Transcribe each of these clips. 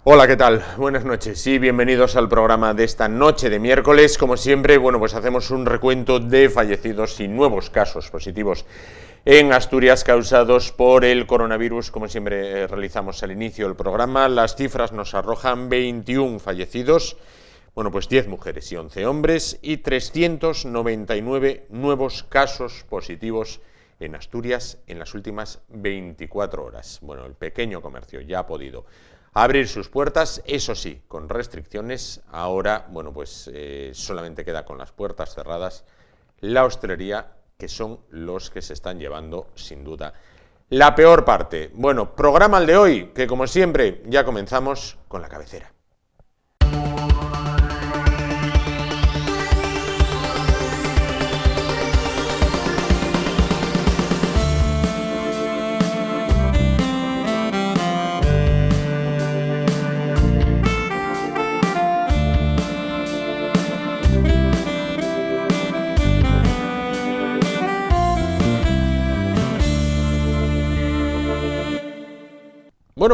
Hola, ¿qué tal? Buenas noches y bienvenidos al programa de esta noche de miércoles. Como siempre, pues hacemos un recuento de fallecidos y nuevos casos positivos en Asturias causados por el coronavirus. Como siempre realizamos al inicio del programa, las cifras nos arrojan 21 fallecidos, pues 10 mujeres y 11 hombres y 399 nuevos casos positivos en Asturias en las últimas 24 horas. El pequeño comercio ya ha podido abrir sus puertas, eso sí, con restricciones. Ahora, solamente queda con las puertas cerradas la hostelería, que son los que se están llevando, sin duda, la peor parte. Programa el de hoy, que como siempre, ya comenzamos con la cabecera.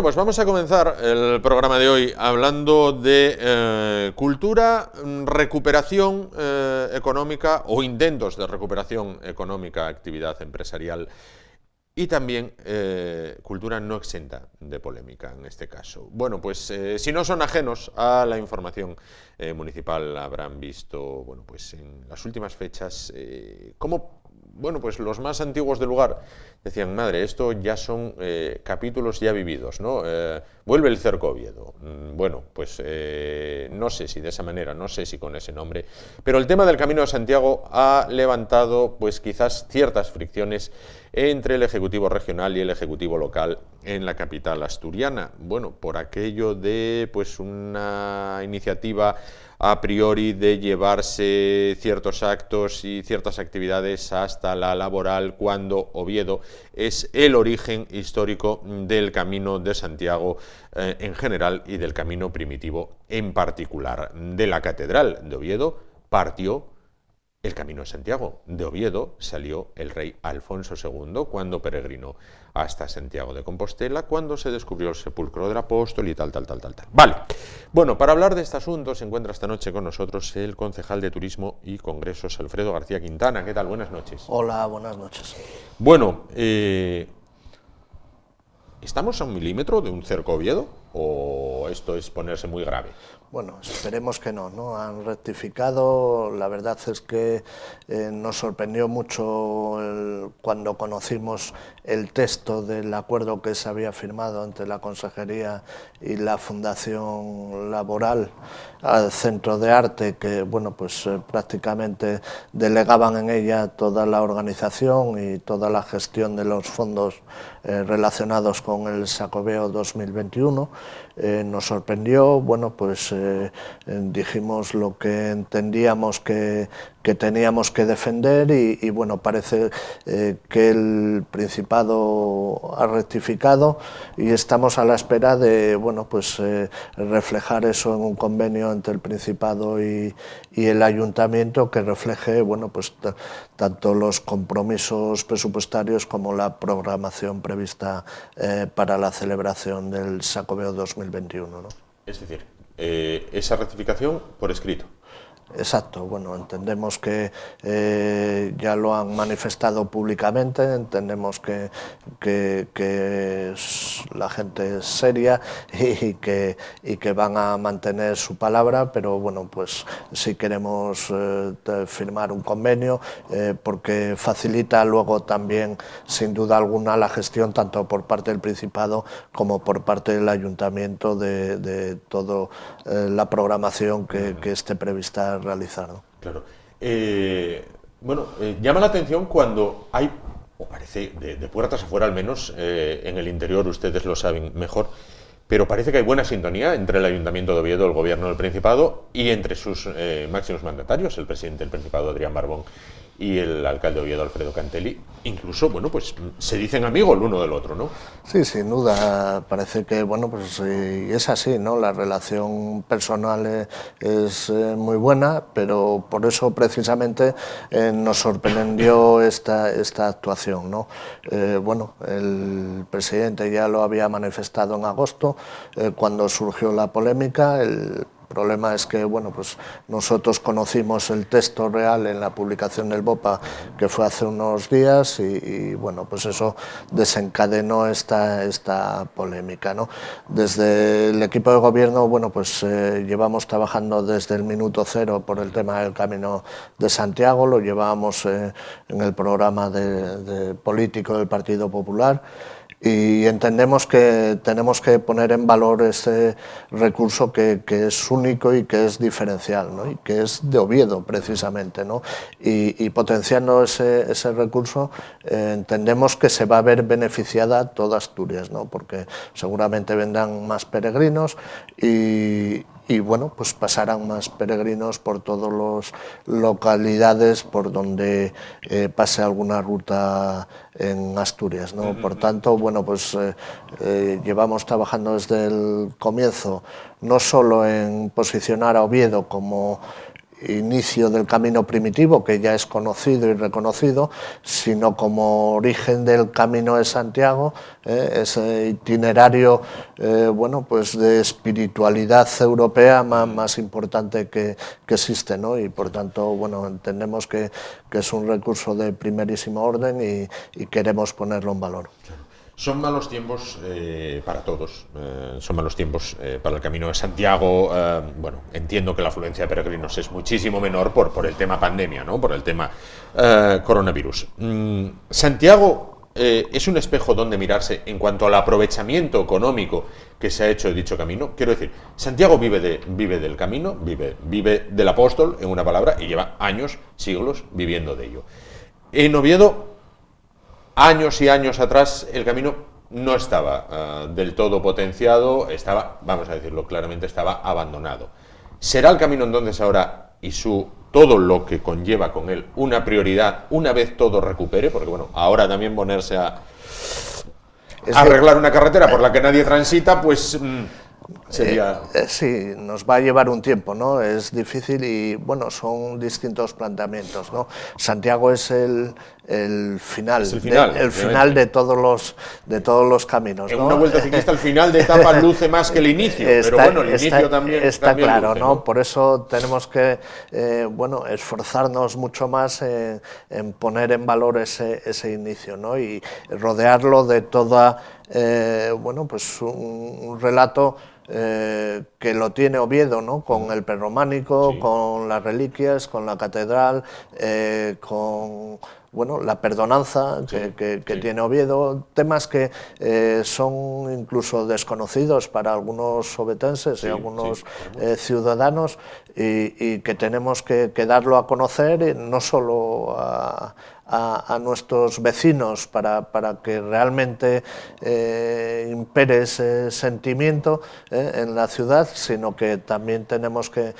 Pues vamos a comenzar el programa de hoy hablando de cultura, recuperación económica o intentos de recuperación económica, actividad empresarial y también cultura no exenta de polémica en este caso. Si no son ajenos a la información municipal, habrán visto en las últimas fechas cómo los más antiguos del lugar decían: madre, esto ya son capítulos ya vividos, ¿no? Vuelve el Cerco Oviedo. No sé si de esa manera, no sé si con ese nombre, pero el tema del Camino de Santiago ha levantado quizás ciertas fricciones entre el Ejecutivo regional y el Ejecutivo local en la capital asturiana. Por aquello de una iniciativa a priori de llevarse ciertos actos y ciertas actividades hasta la laboral, cuando Oviedo es el origen histórico del Camino de Santiago en general y del Camino Primitivo en particular. De la Catedral de Oviedo partió el Camino de Santiago. De Oviedo salió el rey Alfonso II cuando peregrinó hasta Santiago de Compostela, cuando se descubrió el sepulcro del apóstol y tal. Vale. Para hablar de este asunto se encuentra esta noche con nosotros el concejal de Turismo y Congresos, Alfredo García Quintana. ¿Qué tal? Buenas noches. Hola, buenas noches. ¿Estamos a un milímetro de un Cerco Oviedo o esto es ponerse muy grave? Esperemos que no han rectificado. La verdad es que nos sorprendió mucho cuando conocimos el texto del acuerdo que se había firmado entre la Consejería y la Fundación Laboral al Centro de Arte, que prácticamente delegaban en ella toda la organización y toda la gestión de los fondos relacionados con el Xacobeo 2021. Nos sorprendió, dijimos lo que entendíamos que teníamos que defender y parece que el Principado ha rectificado y estamos a la espera de reflejar eso en un convenio entre el Principado y el Ayuntamiento, que refleje tanto los compromisos presupuestarios como la programación prevista para la celebración del Xacobeo 2021, ¿no? Es decir, esa rectificación por escrito. Exacto, entendemos que ya lo han manifestado públicamente, entendemos que la gente es seria y que van a mantener su palabra, pero sí queremos firmar un convenio porque facilita luego también, sin duda alguna, la gestión tanto por parte del Principado como por parte del Ayuntamiento de toda la programación que esté prevista realizar, ¿no? Claro. Llama la atención cuando hay, o parece de puertas afuera al menos, en el interior ustedes lo saben mejor, pero parece que hay buena sintonía entre el Ayuntamiento de Oviedo, el Gobierno del Principado y entre sus máximos mandatarios, el presidente del Principado, Adrián Barbón, y el alcalde de Oviedo, Alfredo Cantelli, incluso, bueno, pues se dicen amigos el uno del otro, ¿no? Sí, sin duda, parece que, bueno, pues es así, ¿no? La relación personal es muy buena, pero por eso precisamente nos sorprendió esta actuación, ¿no? Bueno, el presidente ya lo había manifestado en agosto, cuando surgió la polémica. El problema es que, bueno, pues nosotros conocimos el texto real en la publicación del BOPA, que fue hace unos días, y bueno, pues eso desencadenó esta polémica, ¿no? Desde el equipo de gobierno, bueno, pues llevamos trabajando desde el minuto cero por el tema del Camino de Santiago, lo llevábamos en el programa de político del Partido Popular, y entendemos que tenemos que poner en valor ese recurso que es único y que es diferencial, ¿no? Y que es de Oviedo precisamente, ¿no? Y potenciando ese recurso entendemos que se va a ver beneficiada toda Asturias, ¿no? Porque seguramente vendrán más peregrinos y bueno, pues pasarán más peregrinos por todas las localidades por donde pase alguna ruta en Asturias, ¿no? Por tanto, bueno, pues llevamos trabajando desde el comienzo no solo en posicionar a Oviedo como inicio del camino primitivo, que ya es conocido y reconocido, sino como origen del Camino de Santiago, ese itinerario bueno, pues de espiritualidad europea más importante que existe, ¿no? Y por tanto, bueno, entendemos que es un recurso de primerísimo orden y queremos ponerlo en valor. Son malos tiempos para todos, son malos tiempos para el Camino de Santiago. Bueno, entiendo que la afluencia de peregrinos es muchísimo menor por el tema pandemia, ¿no? Por el tema coronavirus. Santiago es un espejo donde mirarse en cuanto al aprovechamiento económico que se ha hecho de dicho camino. Quiero decir, Santiago vive del camino, vive del apóstol, en una palabra, y lleva años, siglos viviendo de ello. En Oviedo, años y años atrás, el camino no estaba del todo potenciado, estaba, vamos a decirlo claramente, estaba abandonado. ¿Será el camino entonces ahora y todo lo que conlleva con él una prioridad una vez todo recupere? Porque bueno, ahora también ponerse a arreglar una carretera por la que nadie transita, pues sería... Sí, nos va a llevar un tiempo, ¿no? Es difícil y, bueno, son distintos planteamientos, ¿no? Santiago es el final, es el final de todos los caminos, en ¿no? una vuelta ciclista el final de etapa luce más que el inicio, pero bueno, el inicio también está claro, luce, ¿no? Por eso tenemos que bueno, esforzarnos mucho más en poner en valor ese inicio, ¿no? Y rodearlo de toda bueno, pues un relato que lo tiene Oviedo, ¿no? Con el prerrománico, sí, con las reliquias, con la catedral, con, bueno, la perdonanza que tiene Oviedo, temas que son incluso desconocidos para algunos ovetenses y algunos ciudadanos y que tenemos que darlo a conocer, no solo a nuestros vecinos para que realmente impere ese sentimiento en la ciudad, sino que también tenemos que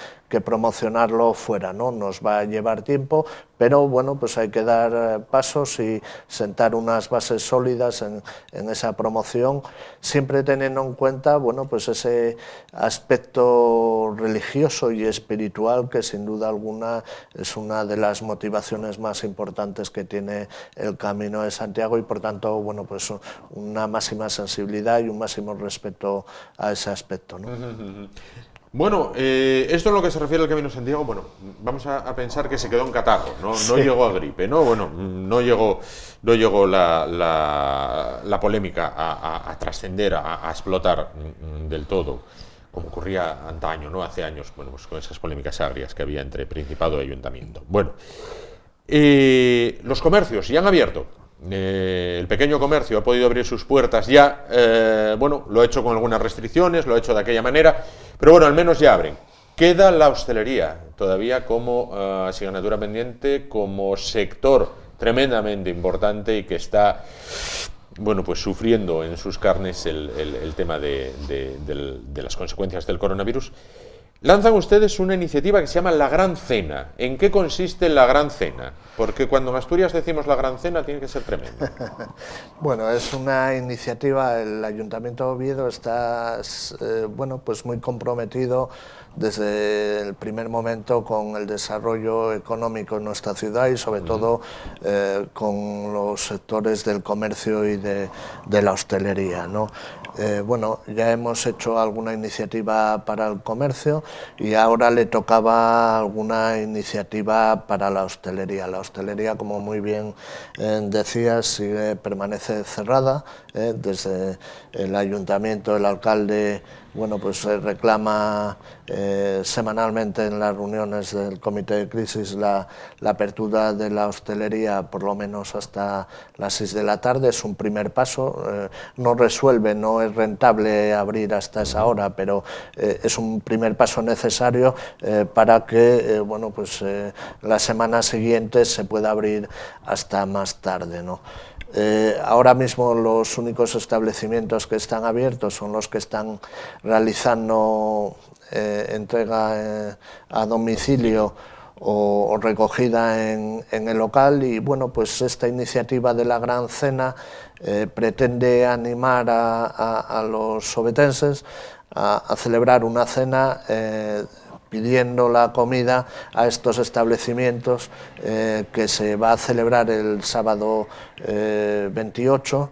promocionarlo fuera, ¿no? Nos va a llevar tiempo, pero bueno, pues hay que dar pasos y sentar unas bases sólidas en esa promoción, siempre teniendo en cuenta, bueno, pues ese aspecto religioso y espiritual que sin duda alguna es una de las motivaciones más importantes que tiene el Camino de Santiago y por tanto, bueno, pues una máxima sensibilidad y un máximo respeto a ese aspecto, ¿no? Bueno, esto en lo que se refiere al Camino de Santiago, bueno, vamos a pensar que se quedó en catarro, no llegó a gripe, ¿no? Bueno, no llegó la polémica a trascender, a explotar del todo, como ocurría antaño, ¿no? Hace años, bueno, pues con esas polémicas agrias que había entre Principado y Ayuntamiento. Bueno, los comercios ya han abierto. El pequeño comercio ha podido abrir sus puertas ya, bueno, lo ha hecho con algunas restricciones, lo ha hecho de aquella manera, pero bueno, al menos ya abren. Queda la hostelería todavía como asignatura pendiente, como sector tremendamente importante y que está, bueno, pues sufriendo en sus carnes el tema de las consecuencias del coronavirus. Lanzan ustedes una iniciativa que se llama La Gran Cena. ¿En qué consiste la Gran Cena? Porque cuando en Asturias decimos la Gran Cena tiene que ser tremendo. Bueno, es una iniciativa, el Ayuntamiento de Oviedo está bueno, pues muy comprometido desde el primer momento con el desarrollo económico en nuestra ciudad y sobre todo con los sectores del comercio y de la hostelería, ¿no? Bueno, ya hemos hecho alguna iniciativa para el comercio y ahora le tocaba alguna iniciativa para la hostelería. La hostelería, como muy bien decías, permanece cerrada. Desde el ayuntamiento, el alcalde, bueno, pues reclama semanalmente en las reuniones del comité de crisis la apertura de la hostelería por lo menos hasta las 6 de la tarde. Es un primer paso, no resuelve, no es rentable abrir hasta esa hora, pero es un primer paso necesario para que bueno, pues la semana siguiente se pueda abrir hasta más tarde, ¿no? Ahora mismo los únicos establecimientos que están abiertos son los que están realizando entrega a domicilio o recogida en el local, y bueno, pues esta iniciativa de la Gran Cena pretende animar a los ovetenses a celebrar una cena pidiendo la comida a estos establecimientos que se va a celebrar el sábado 28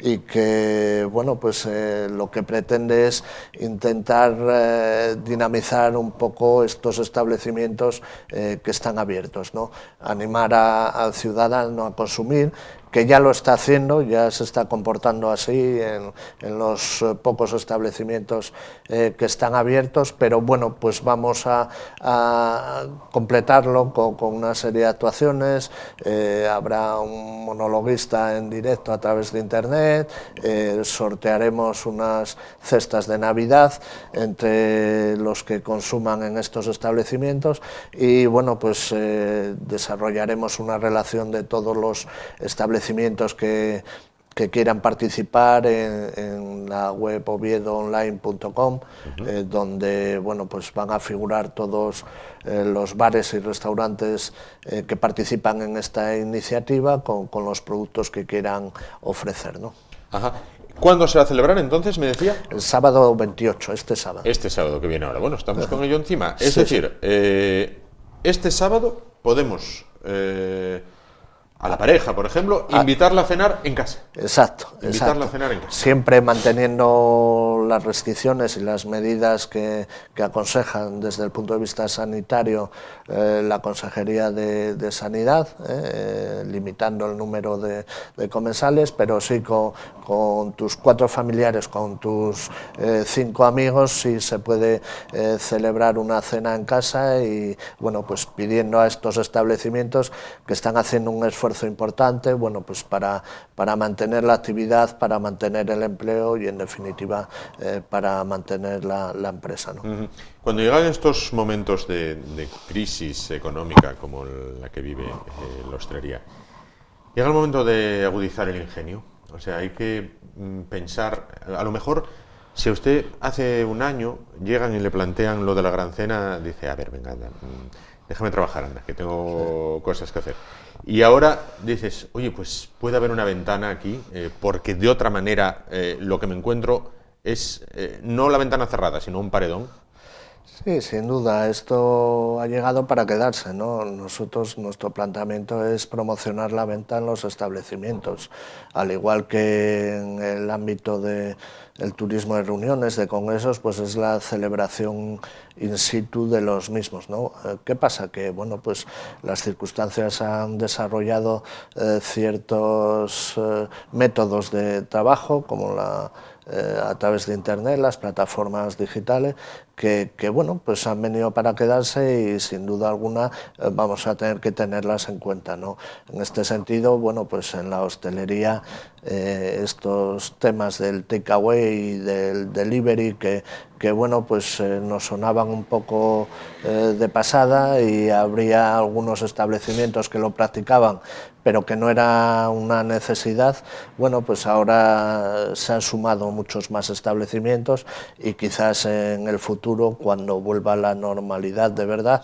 y que, bueno, pues lo que pretende es intentar dinamizar un poco estos establecimientos que están abiertos, ¿no? Animar al ciudadano a consumir, que ya lo está haciendo, ya se está comportando así en los pocos establecimientos que están abiertos, pero bueno, pues vamos a completarlo con una serie de actuaciones. Habrá un monologuista en directo a través de internet, sortearemos unas cestas de Navidad entre los que consuman en estos establecimientos y bueno, pues desarrollaremos una relación de todos los establecimientos que quieran participar en la web oviedoonline.com, donde bueno, pues van a figurar todos los bares y restaurantes que participan en esta iniciativa con los productos que quieran ofrecer, ¿no? Ajá. ¿Cuándo se va a celebrar entonces, me decía? El sábado 28, este sábado. Este sábado que viene ahora. Bueno, estamos con ello encima. Es decir, este sábado podemos... a la pareja, por ejemplo, invitarla a cenar en casa. Exacto, invitarla a cenar en casa. Siempre manteniendo las restricciones y las medidas que aconsejan desde el punto de vista sanitario la Consejería de Sanidad, limitando el número de comensales, pero sí con tus 4 familiares, con tus 5 amigos, sí se puede celebrar una cena en casa y, bueno, pues pidiendo a estos establecimientos que están haciendo un esfuerzo importante, bueno, pues para mantener la actividad, para mantener el empleo y en definitiva para mantener la empresa, ¿no? Cuando llegan estos momentos de crisis económica como la que vive la hostelería, llega el momento de agudizar el ingenio. O sea, hay que pensar, a lo mejor si a usted hace un año llegan y le plantean lo de la Gran Cena, dice, a ver, venga, anda, déjame trabajar, anda, que tengo cosas que hacer. Y ahora dices, oye, pues puede haber una ventana aquí, porque de otra manera lo que me encuentro es no la ventana cerrada, sino un paredón. Sí, sin duda, esto ha llegado para quedarse, ¿no? Nosotros, nuestro planteamiento es promocionar la venta en los establecimientos, al igual que en el ámbito del turismo de reuniones, de congresos, pues es la celebración in situ de los mismos, ¿no? ¿Qué pasa? Que, bueno, pues las circunstancias han desarrollado ciertos métodos de trabajo, como a través de Internet, las plataformas digitales, que bueno, pues han venido para quedarse y sin duda alguna vamos a tener que tenerlas en cuenta, ¿no? En este sentido, bueno, pues en la hostelería estos temas del takeaway y del delivery que bueno, pues nos sonaban un poco de pasada, y habría algunos establecimientos que lo practicaban, pero que no era una necesidad. Bueno, pues ahora se han sumado muchos más establecimientos y quizás en el futuro futuro, cuando vuelva a la normalidad de verdad,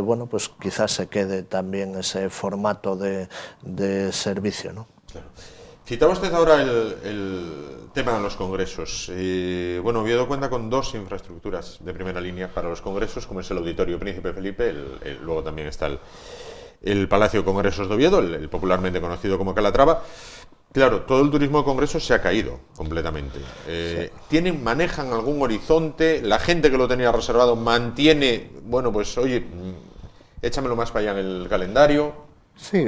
bueno, pues quizás se quede también ese formato de servicio, ¿no? Claro. Citaba usted ahora el tema de los congresos. Bueno, Oviedo cuenta con dos infraestructuras de primera línea para los congresos, como es el Auditorio Príncipe Felipe, luego también está el Palacio de Congresos de Oviedo, el popularmente conocido como Calatrava. Claro, todo el turismo de congresos se ha caído completamente. Sí. ¿Manejan algún horizonte? ¿La gente que lo tenía reservado mantiene, bueno, pues oye, échamelo más para allá en el calendario? Sí,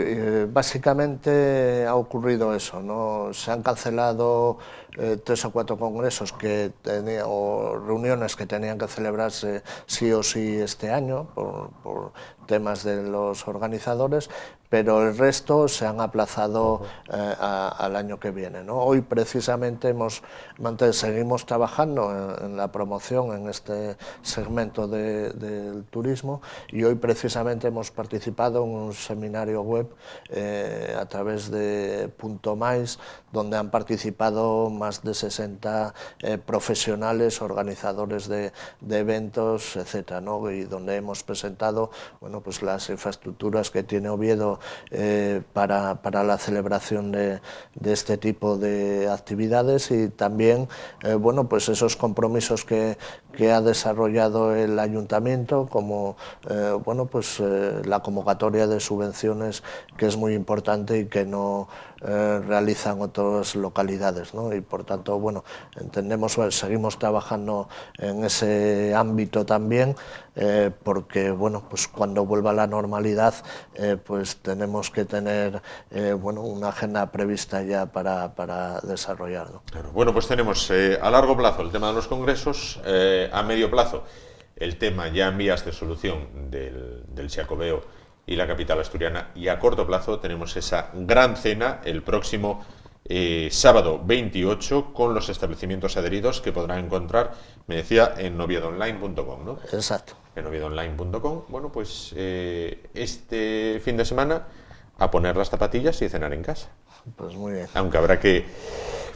básicamente ha ocurrido eso, ¿no? Se han cancelado 3 o 4 congresos o reuniones que tenían que celebrarse sí o sí este año por temas de los organizadores, pero el resto se han aplazado al año que viene, ¿no? Hoy precisamente seguimos trabajando en la promoción en este segmento del turismo, y hoy precisamente hemos participado en un seminario web a través de .mais, donde han participado más de 60 profesionales, organizadores de eventos, etcétera, ¿no? Y donde hemos presentado, bueno, pues las infraestructuras que tiene Oviedo para la celebración de este tipo de actividades, y también bueno, pues esos compromisos que ha desarrollado el ayuntamiento, como bueno, pues la convocatoria de subvenciones, que es muy importante y que no realizan otras localidades, ¿no? Y por tanto, bueno, entendemos, seguimos trabajando en ese ámbito también, porque bueno, pues cuando vuelva a la normalidad, pues tenemos que tener bueno, una agenda prevista ya para desarrollarlo. Claro. Bueno, pues tenemos a largo plazo el tema de los congresos, a medio plazo el tema ya en vías de solución del Xacobeo y la capital asturiana, y a corto plazo tenemos esa gran cena el próximo sábado 28 con los establecimientos adheridos, que podrán encontrar, me decía, en oviedoonline.com, ¿no? Exacto. En oviedoonline.com. Bueno, pues este fin de semana a poner las zapatillas y cenar en casa. Pues muy bien. Aunque habrá que...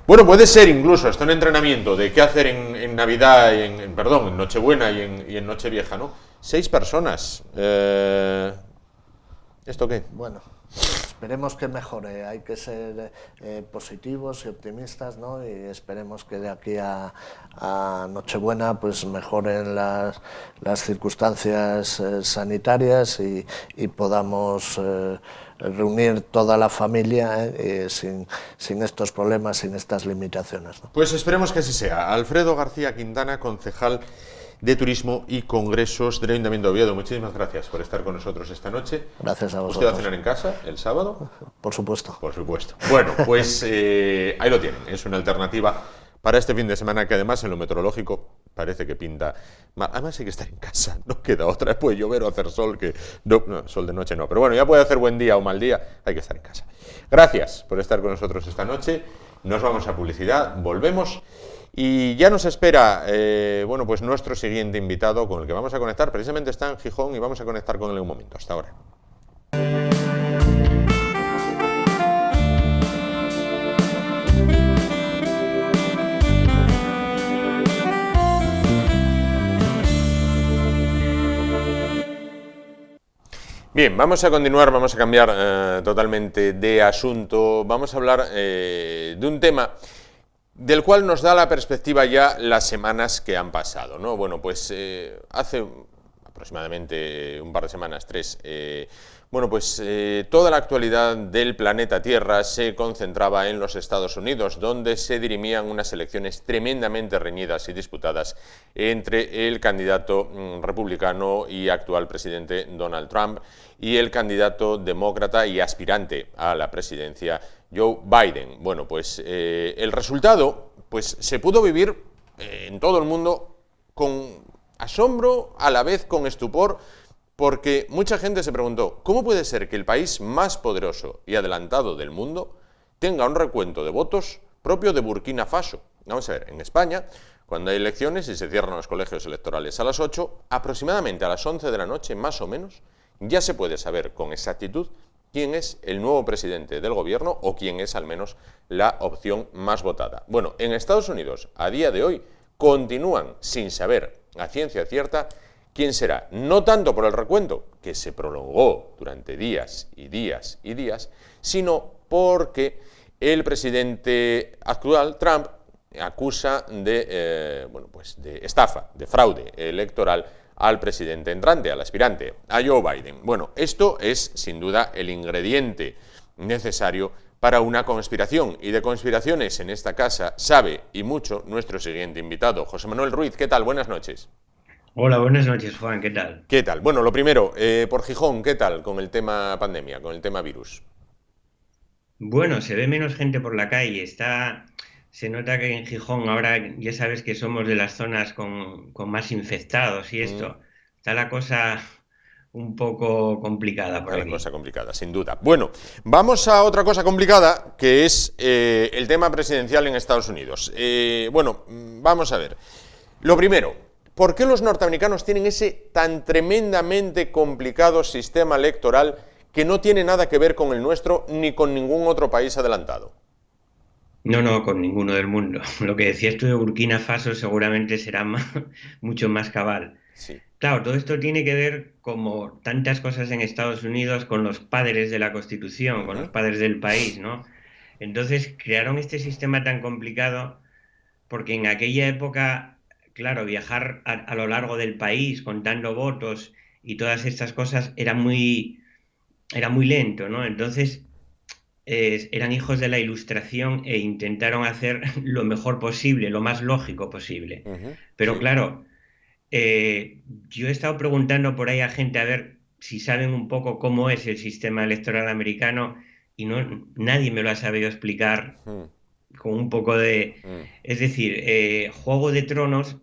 Bueno, puede ser incluso hasta un entrenamiento de qué hacer en Navidad, en Nochebuena y en Nochevieja, ¿no? 6 personas. ¿Esto qué? Bueno, esperemos que mejore. Hay que ser positivos y optimistas, ¿no? Y esperemos que de aquí a Nochebuena pues mejoren las circunstancias sanitarias y podamos reunir toda la familia sin estos problemas, sin estas limitaciones, ¿no? Pues esperemos que así sea. Alfredo García Quintana, concejal de Turismo y Congresos del Ayuntamiento de Oviedo, muchísimas gracias por estar con nosotros esta noche. Gracias a vosotros. ¿Usted va a cenar en casa el sábado? Por supuesto. Por supuesto. Bueno, pues ahí lo tienen. Es una alternativa para este fin de semana, que además en lo meteorológico parece que pinta mal. Además hay que estar en casa, no queda otra. Puede llover o hacer sol, que no, sol de noche no. Pero bueno, ya puede hacer buen día o mal día, hay que estar en casa. Gracias por estar con nosotros esta noche. Nos vamos a publicidad, volvemos. Y ya nos espera, bueno, pues nuestro siguiente invitado, con el que vamos a conectar. Precisamente está en Gijón y vamos a conectar con él en un momento. Hasta ahora. Bien, vamos a continuar, vamos a cambiar totalmente de asunto. Vamos a hablar de un tema del cual nos da la perspectiva ya las semanas que han pasado, ¿no? Bueno, pues hace aproximadamente un par de semanas, 3, bueno, pues toda la actualidad del planeta Tierra se concentraba en los Estados Unidos, donde se dirimían unas elecciones tremendamente reñidas y disputadas entre el candidato republicano y actual presidente Donald Trump y el candidato demócrata y aspirante a la presidencia Joe Biden. Bueno, pues el resultado pues se pudo vivir en todo el mundo con asombro, a la vez con estupor, porque mucha gente se preguntó, ¿cómo puede ser que el país más poderoso y adelantado del mundo tenga un recuento de votos propio de Burkina Faso? Vamos a ver, en España, cuando hay elecciones y se cierran los colegios electorales a las 8, aproximadamente a las 11 de la noche, más o menos, ya se puede saber con exactitud quién es el nuevo presidente del gobierno o quién es al menos la opción más votada. Bueno, en Estados Unidos, a día de hoy, continúan sin saber a ciencia cierta quién será. No tanto por el recuento, que se prolongó durante días y días y días, sino porque el presidente actual, Trump, acusa de, de estafa, de fraude electoral al presidente entrante, al aspirante, a Joe Biden. Bueno, esto es sin duda el ingrediente necesario para una conspiración, y de conspiraciones en esta casa sabe y mucho nuestro siguiente invitado, José Manuel Ruiz. ¿Qué tal? Buenas noches. Hola, buenas noches, Juan, ¿qué tal? ¿Qué tal? Bueno, lo primero, por Gijón, ¿qué tal con el tema pandemia, con el tema virus? Bueno, se ve menos gente por la calle, se nota que en Gijón ahora ya sabes que somos de las zonas con más infectados y esto, está la cosa un poco complicada por Está la aquí. cosa complicada, sin duda. Bueno, vamos a otra cosa complicada, que es el tema presidencial en Estados Unidos. Vamos a ver. Lo primero, ¿por qué los norteamericanos tienen ese tan tremendamente complicado sistema electoral que no tiene nada que ver con el nuestro ni con ningún otro país adelantado? No, no, con ninguno del mundo. Lo que decías tú de Burkina Faso seguramente será mucho más cabal. Sí. Claro, todo esto tiene que ver, como tantas cosas en Estados Unidos, con los padres de la Constitución, con los padres del país, ¿no? Entonces crearon este sistema tan complicado porque en aquella época, claro, viajar a lo largo del país contando votos y todas estas cosas era muy lento, ¿no? Entonces eran hijos de la Ilustración e intentaron hacer lo mejor posible, lo más lógico posible. Pero Sí. claro, yo he estado preguntando por ahí a gente a ver si saben un poco cómo es el sistema electoral americano y nadie me lo ha sabido explicar Mm, con un poco de... mm. Es decir, Juego de Tronos,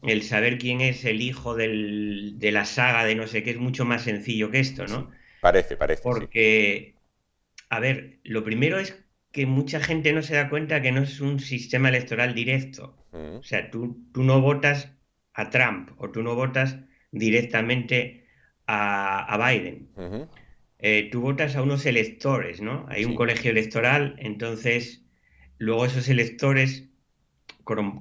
el saber quién es el hijo de la saga de no sé qué es mucho más sencillo que esto, Sí. ¿no? Parece, sí. Porque, a ver, lo primero es que mucha gente no se da cuenta que no es un sistema electoral directo. Mm, O sea, tú no votas a Trump o tú no votas directamente a Biden. ujú. Tú votas a unos electores, ¿no? Hay un Sí, colegio electoral, entonces luego esos electores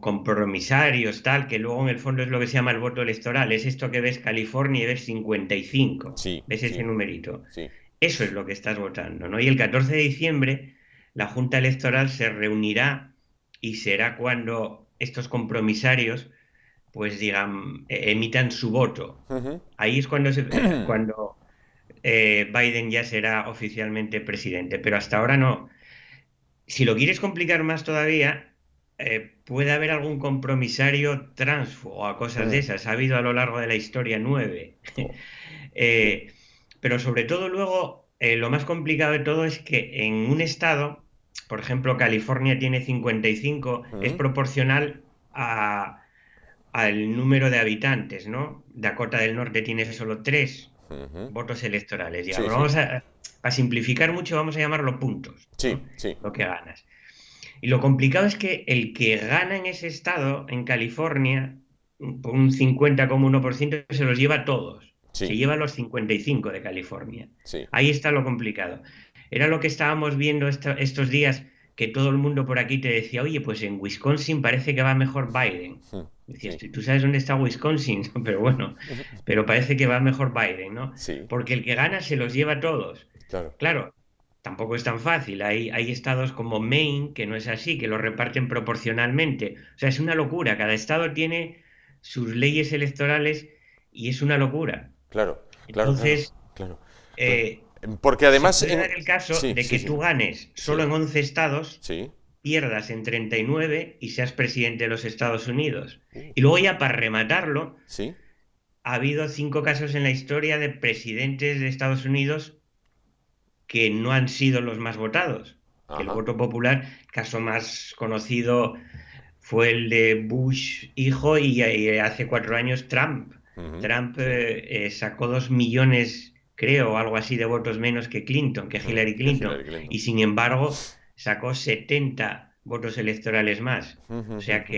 compromisarios, tal, que luego en el fondo es lo que se llama el voto electoral, es esto que ves California y ves 55, sí, ves ese sí, numerito. sí. Eso es lo que estás votando, ¿no? Y el 14 de diciembre la Junta Electoral se reunirá y será cuando estos compromisarios pues digan, emitan su voto. Ujú. Ahí es cuando Biden ya será oficialmente presidente, pero hasta ahora no. Si lo quieres complicar más todavía, puede haber algún compromisario transfo o a cosas de Mm. esas. Ha habido a lo largo de la historia 9. Oh, sí. Eh, pero sobre todo luego, lo más complicado de todo es que en un estado, por ejemplo, California tiene 55, es Mm, proporcional al número de habitantes, ¿no? Dakota del Norte tiene solo 3 ujú. votos electorales, Sí, digamos. sí, A simplificar mucho, vamos a llamarlo puntos, sí, ¿no? sí. Lo que ganas. Y lo complicado es que el que gana en ese estado, en California, por un 50,1%, se los lleva a todos. Se Sí, lleva a los 55 de California. sí. Ahí está lo complicado. Era lo que estábamos viendo estos días, que todo el mundo por aquí te decía, oye, pues en Wisconsin parece que va mejor Biden. Mm, Decías, sí. ¿tú sabes dónde está Wisconsin? Pero bueno, pero parece que va mejor Biden, ¿no? Sí, Porque el que gana se los lleva a todos. claro. Claro, tampoco es tan fácil. Hay estados como Maine que no es así, que lo reparten proporcionalmente. O sea, es una locura. Cada estado tiene sus leyes electorales y es una locura. Claro, claro, claro, Entonces, claro. Pues, eh, porque se además puede dar el caso Sí, de sí, que sí, tú ganes solo sí, en 11 estados, sí. pierdas en 39 y seas presidente de los Estados Unidos. Uh, Y luego ya para rematarlo, sí, ha habido 5 casos en la historia de presidentes de Estados Unidos que no han sido los más votados. Que el ajá. voto popular, caso más conocido, fue el de Bush hijo y hace 4 años Trump. Ujú, Trump sí. sacó 2 millones, creo, o algo así de votos menos que Clinton, que Hillary Que Clinton. Hillary Clinton. Y sin embargo, sacó 70 votos electorales más. Ujú, O ujú, sea ujú.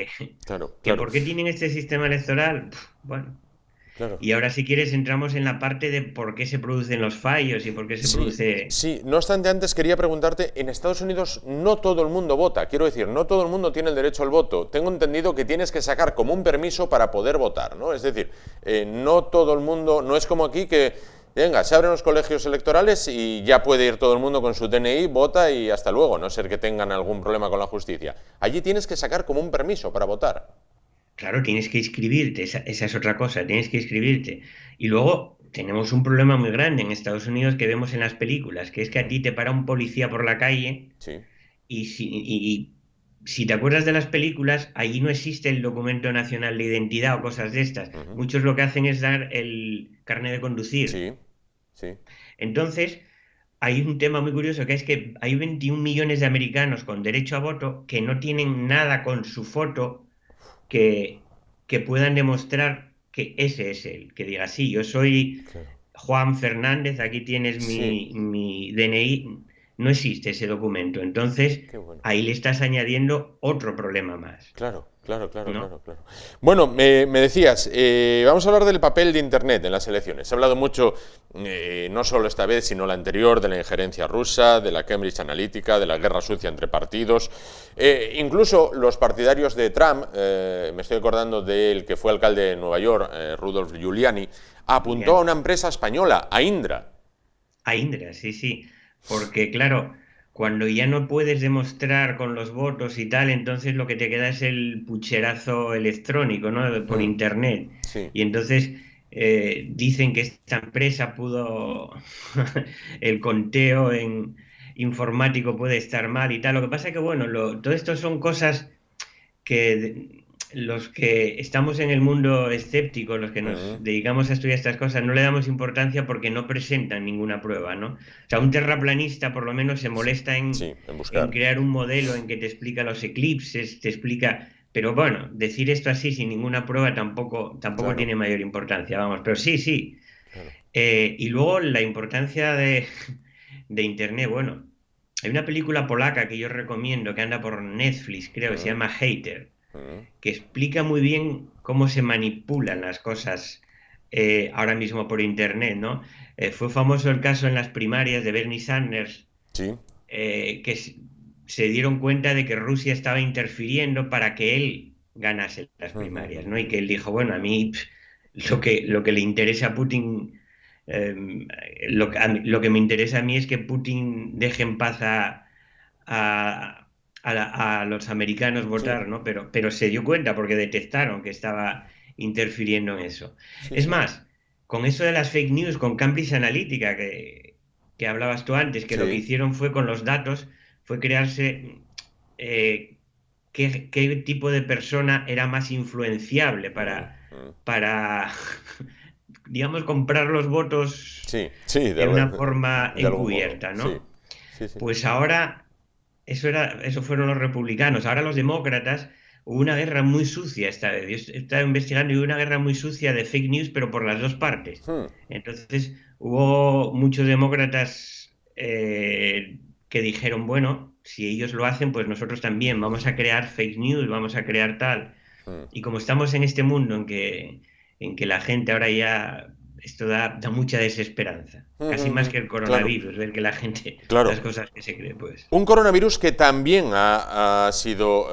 Claro, que claro, ¿por qué tienen este sistema electoral? Bueno, claro. Y ahora, si quieres, entramos en la parte de por qué se producen los fallos y por qué se Sí, produce... sí, no obstante, antes quería preguntarte, en Estados Unidos no todo el mundo vota, quiero decir, no todo el mundo tiene el derecho al voto. Tengo entendido que tienes que sacar como un permiso para poder votar, ¿no? Es decir, no todo el mundo, no es como aquí que, venga, se abren los colegios electorales y ya puede ir todo el mundo con su DNI, vota y hasta luego, no ser que tengan algún problema con la justicia. Allí tienes que sacar como un permiso para votar. Claro, tienes que inscribirte, esa es otra cosa, tienes que inscribirte. Y luego tenemos un problema muy grande en Estados Unidos que vemos en las películas, que es que a Mm, ti te para un policía por la calle sí. y si te acuerdas de las películas, allí no existe el documento nacional de identidad o cosas de estas. Ujú. Muchos lo que hacen es dar el carnet de conducir. Sí, sí. Entonces, hay un tema muy curioso que es que hay 21 millones de americanos con derecho a voto que no tienen nada con su foto que, que puedan demostrar que ese es él, que diga, sí, yo soy Claro. Juan Fernández, aquí tienes Sí, mi DNI. No existe ese documento. Entonces, qué bueno. ahí le estás añadiendo otro problema más, Claro, claro, claro, ¿no? claro, claro. Bueno, me decías, vamos a hablar del papel de Internet en las elecciones. Se ha hablado mucho, no solo esta vez, sino la anterior, de la injerencia rusa, de la Cambridge Analytica, de la guerra sucia entre partidos. Incluso los partidarios de Trump, me estoy acordando del que fue alcalde de Nueva York, Rudolph Giuliani, apuntó a Julián. una empresa española, a Indra. A Indra, sí, sí. Porque, claro, cuando ya no puedes demostrar con los votos y tal, entonces lo que te queda es el pucherazo electrónico, ¿no? Por Hmm, internet. sí, Y entonces dicen que esta empresa pudo, el conteo en informático puede estar mal y tal. Lo que pasa es que, bueno, todo esto son cosas que los que estamos en el mundo escéptico, los que nos mm, dedicamos a estudiar estas cosas, no le damos importancia porque no presentan ninguna prueba, ¿no? O sea, un terraplanista por lo menos se sí, molesta sí, en en buscar. crear un modelo en que te explica los eclipses, te explica... Pero bueno, decir esto así sin ninguna prueba tampoco Claro, tiene mayor importancia, vamos. Pero sí, sí. claro. Y luego la importancia de Internet, bueno, hay una película polaca que yo recomiendo que anda por Netflix, creo que se Mm, llama Hater, mm, que explica muy bien cómo se manipulan las cosas ahora mismo por Internet, ¿no? Fue famoso el caso en las primarias de Bernie Sanders, sí. que se dieron cuenta de que Rusia estaba interfiriendo para que él ganase las primarias, ¿no? Y que él dijo, bueno, a mí lo que le interesa a Putin, eh, lo que me interesa a mí es que Putin deje en paz a, a los americanos Sí, votar, ¿no? Pero se dio cuenta porque detectaron que estaba interfiriendo en eso. sí, Es sí, más, con eso de las fake news, con Cambridge Analytica, que hablabas tú antes, que lo que sí. hicieron fue con los datos, fue crearse eh, qué tipo de persona era más influenciable Mm, mm. para digamos, comprar los votos Sí, sí, de una forma de algún modo, encubierta, sí, ¿no? sí, sí. Pues ahora eso fueron los republicanos. Ahora los demócratas, hubo una guerra muy sucia esta vez. Yo estaba investigando y hubo una guerra muy sucia de fake news, pero por las dos partes. Hmm, Entonces hubo muchos demócratas que dijeron, bueno, si ellos lo hacen, pues nosotros también vamos a crear fake news, vamos a crear tal. hmm. Y como estamos en este mundo en que la gente ahora ya, esto da mucha desesperanza, casi más que el Claro, coronavirus, ver que la gente, las claro. cosas que se cree, pues. Un coronavirus que también ha sido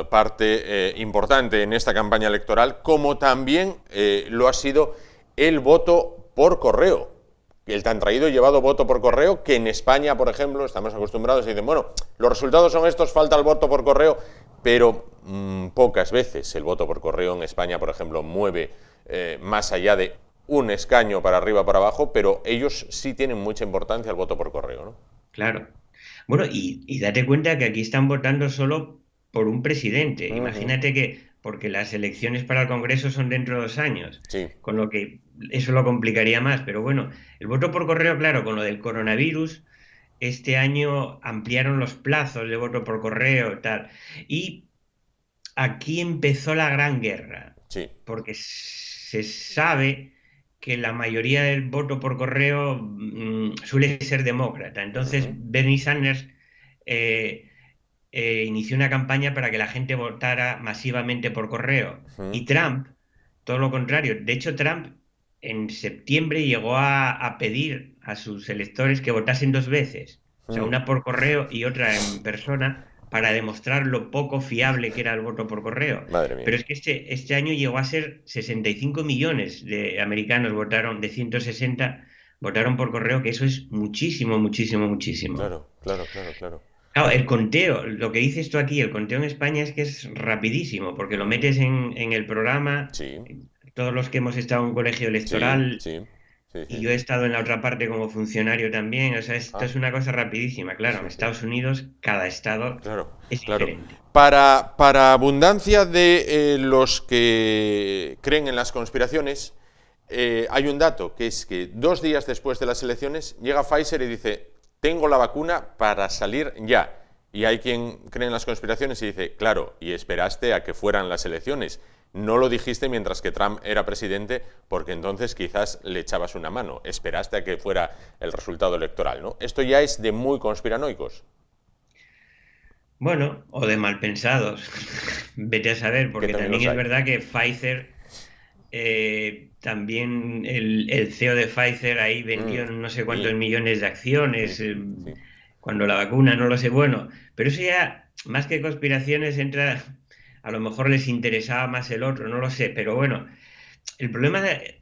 parte importante en esta campaña electoral, como también lo ha sido el voto por correo. El tan traído y llevado voto por correo, que en España, por ejemplo, estamos acostumbrados y dicen, bueno, los resultados son estos, falta el voto por correo, pero pocas veces el voto por correo en España, por ejemplo, mueve más allá de un escaño para arriba o para abajo, pero ellos sí tienen mucha importancia el voto por correo, ¿no? Claro. Bueno, y date cuenta que aquí están votando solo por un presidente. Ujú, Imagínate que, porque las elecciones para el Congreso son dentro de 2 años, sí. con lo que eso lo complicaría más. Pero bueno, el voto por correo, claro, con lo del coronavirus, este año ampliaron los plazos de voto por correo y tal. Y aquí empezó la gran guerra, Sí. porque se sabe que la mayoría del voto por correo suele ser demócrata. Entonces, Ujú, Bernie Sanders eh, inició una campaña para que la gente votara masivamente por correo. ujú, Y Trump, todo lo contrario. De hecho, Trump en septiembre llegó a pedir a sus electores que votasen dos veces, o sea, Mm, una por correo y otra en persona, para demostrar lo poco fiable que era el voto por correo. madre mía. Pero es que este año llegó a ser 65 millones de americanos votaron, de 160 votaron por correo, que eso es muchísimo, muchísimo, muchísimo. Claro, claro, claro, claro. Claro, el conteo, lo que dices tú aquí, el conteo en España es que es rapidísimo, porque lo Mm, metes en el programa, sí, todos los que hemos estado en un colegio sí, electoral, sí, sí, y sí. yo he estado en la otra parte como funcionario también, o sea, esto Ah, es una cosa rapidísima, claro, en sí, sí. Estados Unidos cada estado Claro, es claro. diferente. Para abundancia de los que creen en las conspiraciones, hay un dato, que es que 2 días después de las elecciones llega Pfizer y dice, tengo la vacuna para salir ya. Y hay quien cree en las conspiraciones y dice, claro, y esperaste a que fueran las elecciones. No lo dijiste mientras que Trump era presidente, porque entonces quizás le echabas una mano. Esperaste a que fuera el resultado electoral, ¿no? Esto ya es de muy conspiranoicos. Bueno, o de mal pensados, vete a saber, Que porque también también los es hay. verdad que Pfizer, también el CEO de Pfizer ahí Mm, vendió no sé cuántos sí, millones de sí, acciones, sí. cuando la vacuna, no lo sé, bueno, pero eso ya, más que conspiraciones, entra, a lo mejor les interesaba más el otro, no lo sé, pero bueno, el problema de,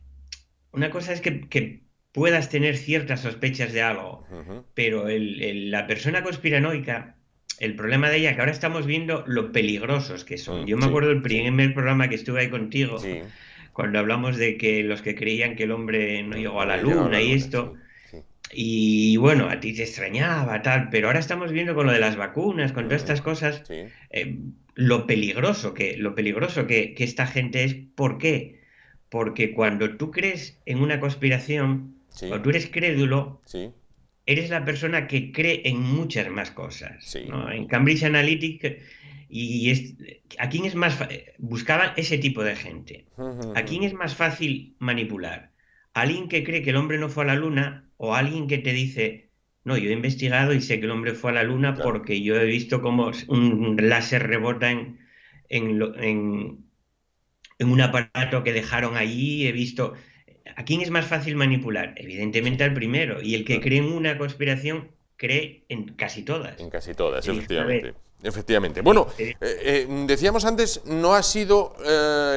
una cosa es que puedas tener ciertas sospechas de algo, Ujú, pero la persona conspiranoica, el problema de ella, que ahora estamos viendo lo peligrosos que son. Yo me sí, acuerdo el sí, primer programa que estuve ahí contigo, sí. cuando hablamos de que los que creían que el hombre no llegó a No la había llegado a luna la y luna, sí, esto, sí. y bueno, a ti te extrañaba, tal, pero ahora estamos viendo con lo de las vacunas, con todas Mm, estas cosas, sí, eh, lo peligroso que esta gente es. ¿Por qué? Porque cuando tú crees en una conspiración, sí, cuando tú eres crédulo, sí, eres la persona que cree en muchas más cosas, sí. ¿no? En Cambridge Analytica, y ¿a quién es más buscaban ese tipo de gente? Ujú, ¿A ujú, quién ujú. es más fácil manipular? ¿Alguien que cree que el hombre no fue a la luna o alguien que te dice, no, yo he investigado y sé que el hombre fue a la luna Claro, porque yo he visto cómo un láser rebota en, en un aparato que dejaron allí, he visto... ¿A quién es más fácil manipular? sí, Evidentemente al primero. Y el que claro. cree en una conspiración cree en casi En todas. casi todas, Que dice, a ver, efectivamente. Efectivamente. Bueno, decíamos antes, no ha sido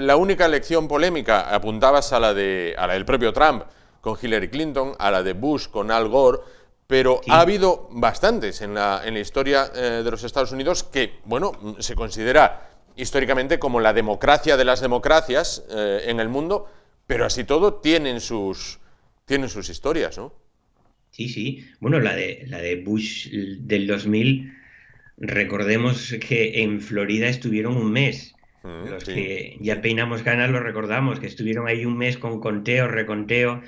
la única elección polémica. Apuntabas a la del propio Trump con Hillary Clinton, a la de Bush con Al Gore, pero ha sí, habido bastantes en la historia de los Estados Unidos que, bueno, se considera históricamente como la democracia de las democracias en el mundo, pero así todo tienen sus historias, ¿no? sí, sí. Bueno, la de Bush del 2000, recordemos que en Florida estuvieron un mes. Los Sí, que ya sí. peinamos canas lo recordamos, que estuvieron ahí un mes con conteo, reconteo.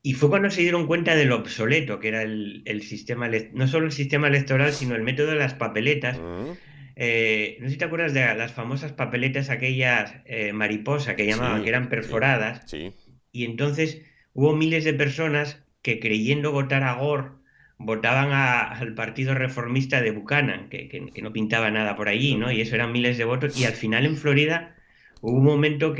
Y fue cuando se dieron cuenta de lo obsoleto que era el sistema, no solo el sistema electoral, sino el método de las papeletas. Mm, No sé si te acuerdas de las famosas papeletas, aquellas mariposa que llamaban, que sí, eran sí, perforadas, sí. y entonces hubo miles de personas que creyendo votar a Gore, votaban al Partido Reformista de Buchanan, que no pintaba nada por allí, ¿no? Y eso eran miles de votos, y al final en Florida hubo un momento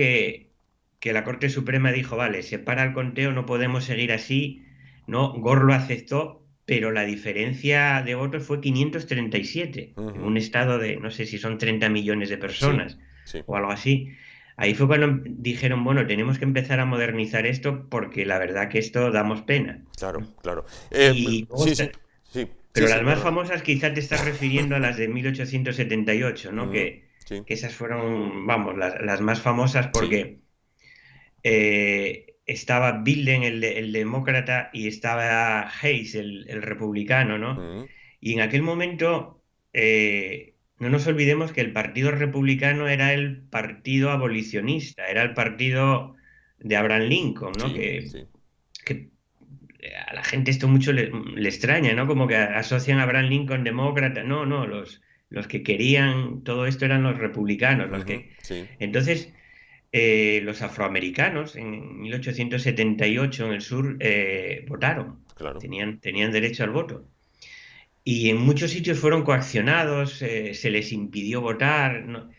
que la Corte Suprema dijo, vale, se para el conteo, no podemos seguir así, ¿no? Gore lo aceptó, pero la diferencia de votos fue 537 en Ujú. un estado de, no sé si son 30 millones de Sí, personas sí, o algo así. Ahí fue cuando dijeron, bueno, tenemos que empezar a modernizar esto porque la verdad que esto damos pena. claro, claro. Y luego Sí, sí, sí, sí, pero sí, las más perdona. famosas quizá te estás refiriendo a las de 1878, ¿no? Ujú, sí, Que esas fueron, vamos, las más famosas sí. porque estaba Bilden, el demócrata, y estaba Hayes, el republicano, ¿no? Ujú, Y en aquel momento, no nos olvidemos que el Partido Republicano era el partido abolicionista, era el partido de Abraham Lincoln, ¿no? sí, sí. Que a la gente esto mucho le extraña, ¿no? Como que asocian a Abraham Lincoln demócrata. No, no, los que querían todo esto eran los republicanos, los Ujú, que... sí, Entonces, los afroamericanos en 1878 en el sur votaron, claro. tenían derecho al voto. Y en muchos sitios fueron coaccionados, se les impidió votar, ¿no?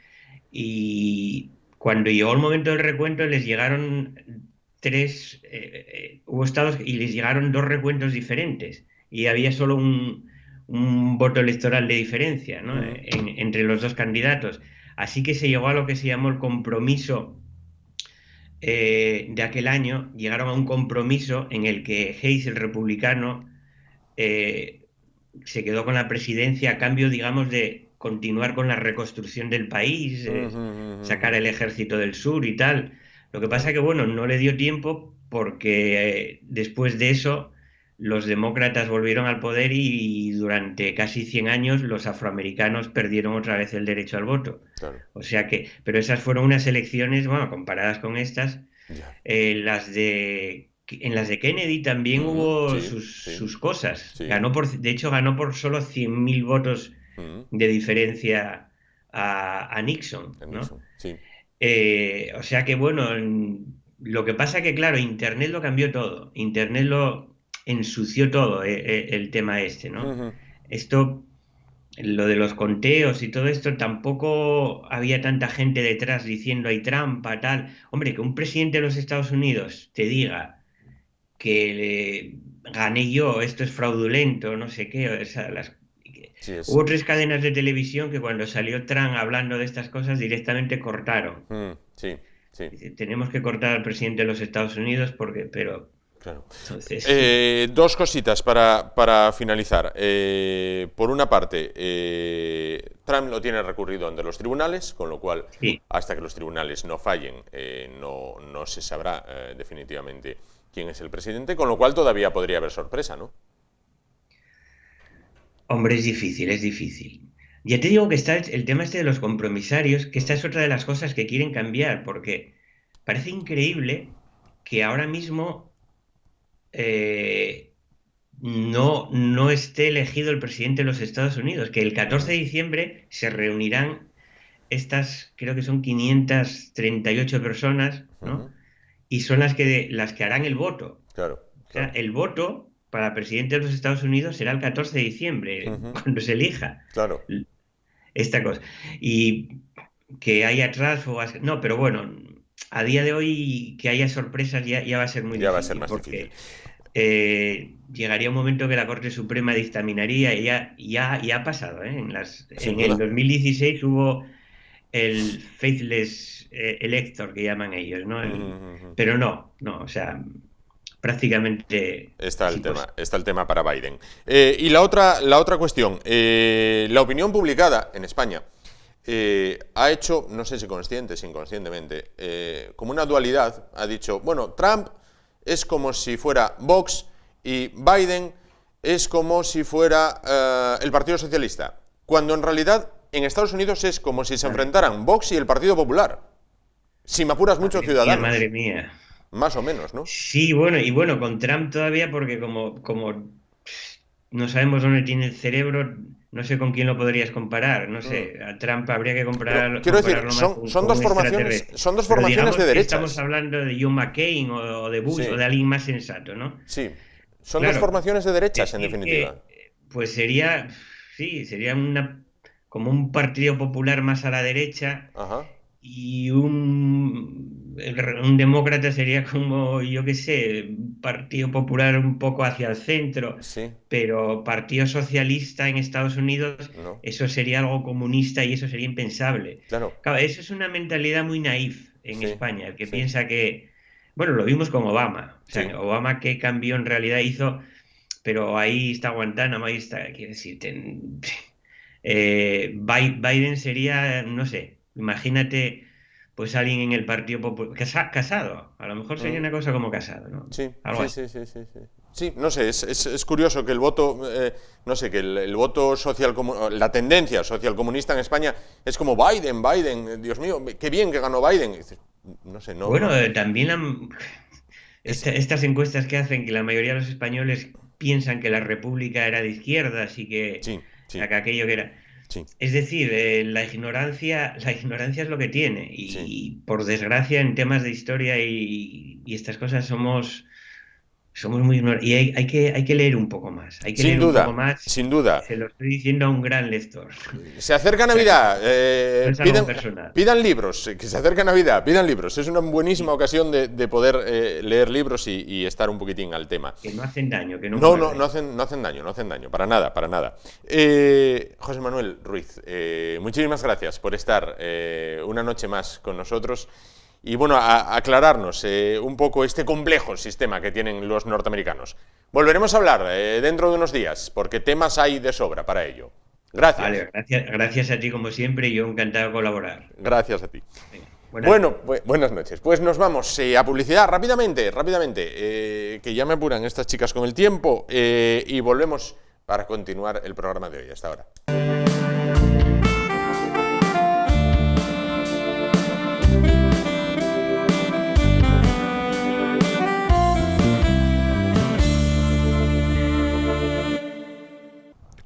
Y cuando llegó el momento del recuento les llegaron hubo estados y les llegaron dos recuentos diferentes y había solo un voto electoral de diferencia, ¿no? Entre los dos candidatos. Así que se llegó a lo que se llamó el compromiso de aquel año, llegaron a un compromiso en el que Hayes, el republicano, eh, se quedó con la presidencia a cambio, digamos, de continuar con la reconstrucción del país, sacar el ejército del sur y tal. Lo que pasa que, bueno, no le dio tiempo porque después de eso los demócratas volvieron al poder y durante casi 100 años los afroamericanos perdieron otra vez el derecho al voto. Claro. O sea que, pero esas fueron unas elecciones, bueno, comparadas con estas, Ya. en las de Kennedy también hubo Sí, sus cosas. sí. De hecho, ganó por solo 100.000 votos de diferencia a Nixon, En ¿no? Nixon, sí. O sea que, bueno, lo que pasa que, claro, Internet lo cambió todo. Internet lo ensució todo, el tema este, ¿no? Esto, lo de los conteos y todo esto, tampoco había tanta gente detrás diciendo hay trampa, tal. Hombre, que un presidente de los Estados Unidos te diga que gané yo, esto es fraudulento, no sé qué. O sea, Sí, hubo 3 cadenas de televisión que cuando salió Trump hablando de estas cosas directamente cortaron. Sí, sí. Dice, tenemos que cortar al presidente de los Estados Unidos pero Claro. entonces... Dos cositas para finalizar. Por una parte, Trump lo tiene recurrido ante los tribunales, con lo cual, Sí. hasta que los tribunales no fallen, no se sabrá definitivamente quién es el presidente, con lo cual todavía podría haber sorpresa, ¿no? Hombre, es difícil, es difícil. Ya te digo que está el tema este de los compromisarios, que esta es otra de las cosas que quieren cambiar, porque parece increíble que ahora mismo no esté elegido el presidente de los Estados Unidos, que el 14 de diciembre se reunirán estas, creo que son 538 personas, ¿no? Y son las que harán el voto. Claro, O sea, claro. el voto para presidente de los Estados Unidos será el 14 de diciembre, cuando se elija Claro. esta cosa. Y que haya tránsfugas, no, pero bueno, a día de hoy que haya sorpresas ya va a ser muy Ya difícil. va a ser más porque difícil. llegaría un momento que la Corte Suprema dictaminaría, y ya ha pasado, ¿eh? Sin En el duda. 2016 hubo el faithless elector, que llaman ellos, ¿no? Pero no, o sea, prácticamente Está es el imposible. tema, está el tema para Biden. Y la otra cuestión, la opinión publicada en España ha hecho, no sé si consciente, si inconscientemente, como una dualidad. Ha dicho, bueno, Trump es como si fuera Vox y Biden es como si fuera el Partido Socialista, cuando en realidad en Estados Unidos es como si se enfrentaran Vox y el Partido Popular. Si me apuras, muchos ciudadanos. Madre mía. Más o menos, ¿no? Sí, bueno, y bueno, con Trump todavía, porque como no sabemos dónde tiene el cerebro, no sé con quién lo podrías comparar. No sé, a Trump habría que Pero quiero decir, compararlo más son con dos un formaciones, extraterrestre. son dos Pero formaciones digamos de que estamos derechas. hablando de John McCain o de Bush o Sí, de alguien más sensato, ¿no? sí. Son dos Claro, formaciones de derechas, en decir definitiva. que, pues sí, sería como un partido popular más a la derecha, Ajá. y un demócrata sería como, yo qué sé, un partido popular un poco hacia el centro, Sí, pero partido socialista en Estados Unidos, no. eso sería algo comunista y eso sería impensable. Claro. Claro, eso es una mentalidad muy naif en Sí, España, el que sí, piensa que, bueno, lo vimos con Obama. O sí. sea, Obama, qué cambio en realidad hizo, pero ahí está Guantánamo, ahí está, quiero decir, Biden sería, no sé, imagínate, pues alguien en el Partido Popular, Casado, a lo mejor sería Mm, una cosa como Casado, ¿no? sí, Algo sí, así. sí, sí, sí, sí. Sí, no sé, es curioso que el voto, no sé, que el voto social, la tendencia social comunista en España es como Biden, Dios mío, qué bien que ganó Biden. Y dices, no sé, Bueno, no. también Es, estas encuestas que hacen que la mayoría de los españoles piensan que la República era de izquierdas y que, sí, o sí, sea, que aquello que era... sí, Es decir, la ignorancia es lo que tiene, sí. y por desgracia en temas de historia y estas cosas somos muy ignorantes. Y hay que leer un poco más. Hay que Sin leer un poco duda, más. sin duda. Se lo estoy diciendo a un gran lector. Se acerca O sea, Navidad, no es algo personal. pidan libros, que se acerca Navidad, pidan libros. Es una buenísima ocasión de poder leer libros y estar un poquitín al tema. Que no hacen daño, que no No, muerden. no hacen daño, para nada, para nada. José Manuel Ruiz, muchísimas gracias por estar una noche más con nosotros y bueno, a aclararnos un poco este complejo sistema que tienen los norteamericanos. Volveremos a hablar dentro de unos días, porque temas hay de sobra para ello. Gracias. Vale, gracias a ti como siempre y yo encantado de colaborar. Gracias a ti. Venga, Bueno, buenas noches. Pues nos vamos a publicidad rápidamente, que ya me apuran estas chicas con el tiempo y volvemos para continuar el programa de hoy. Hasta ahora.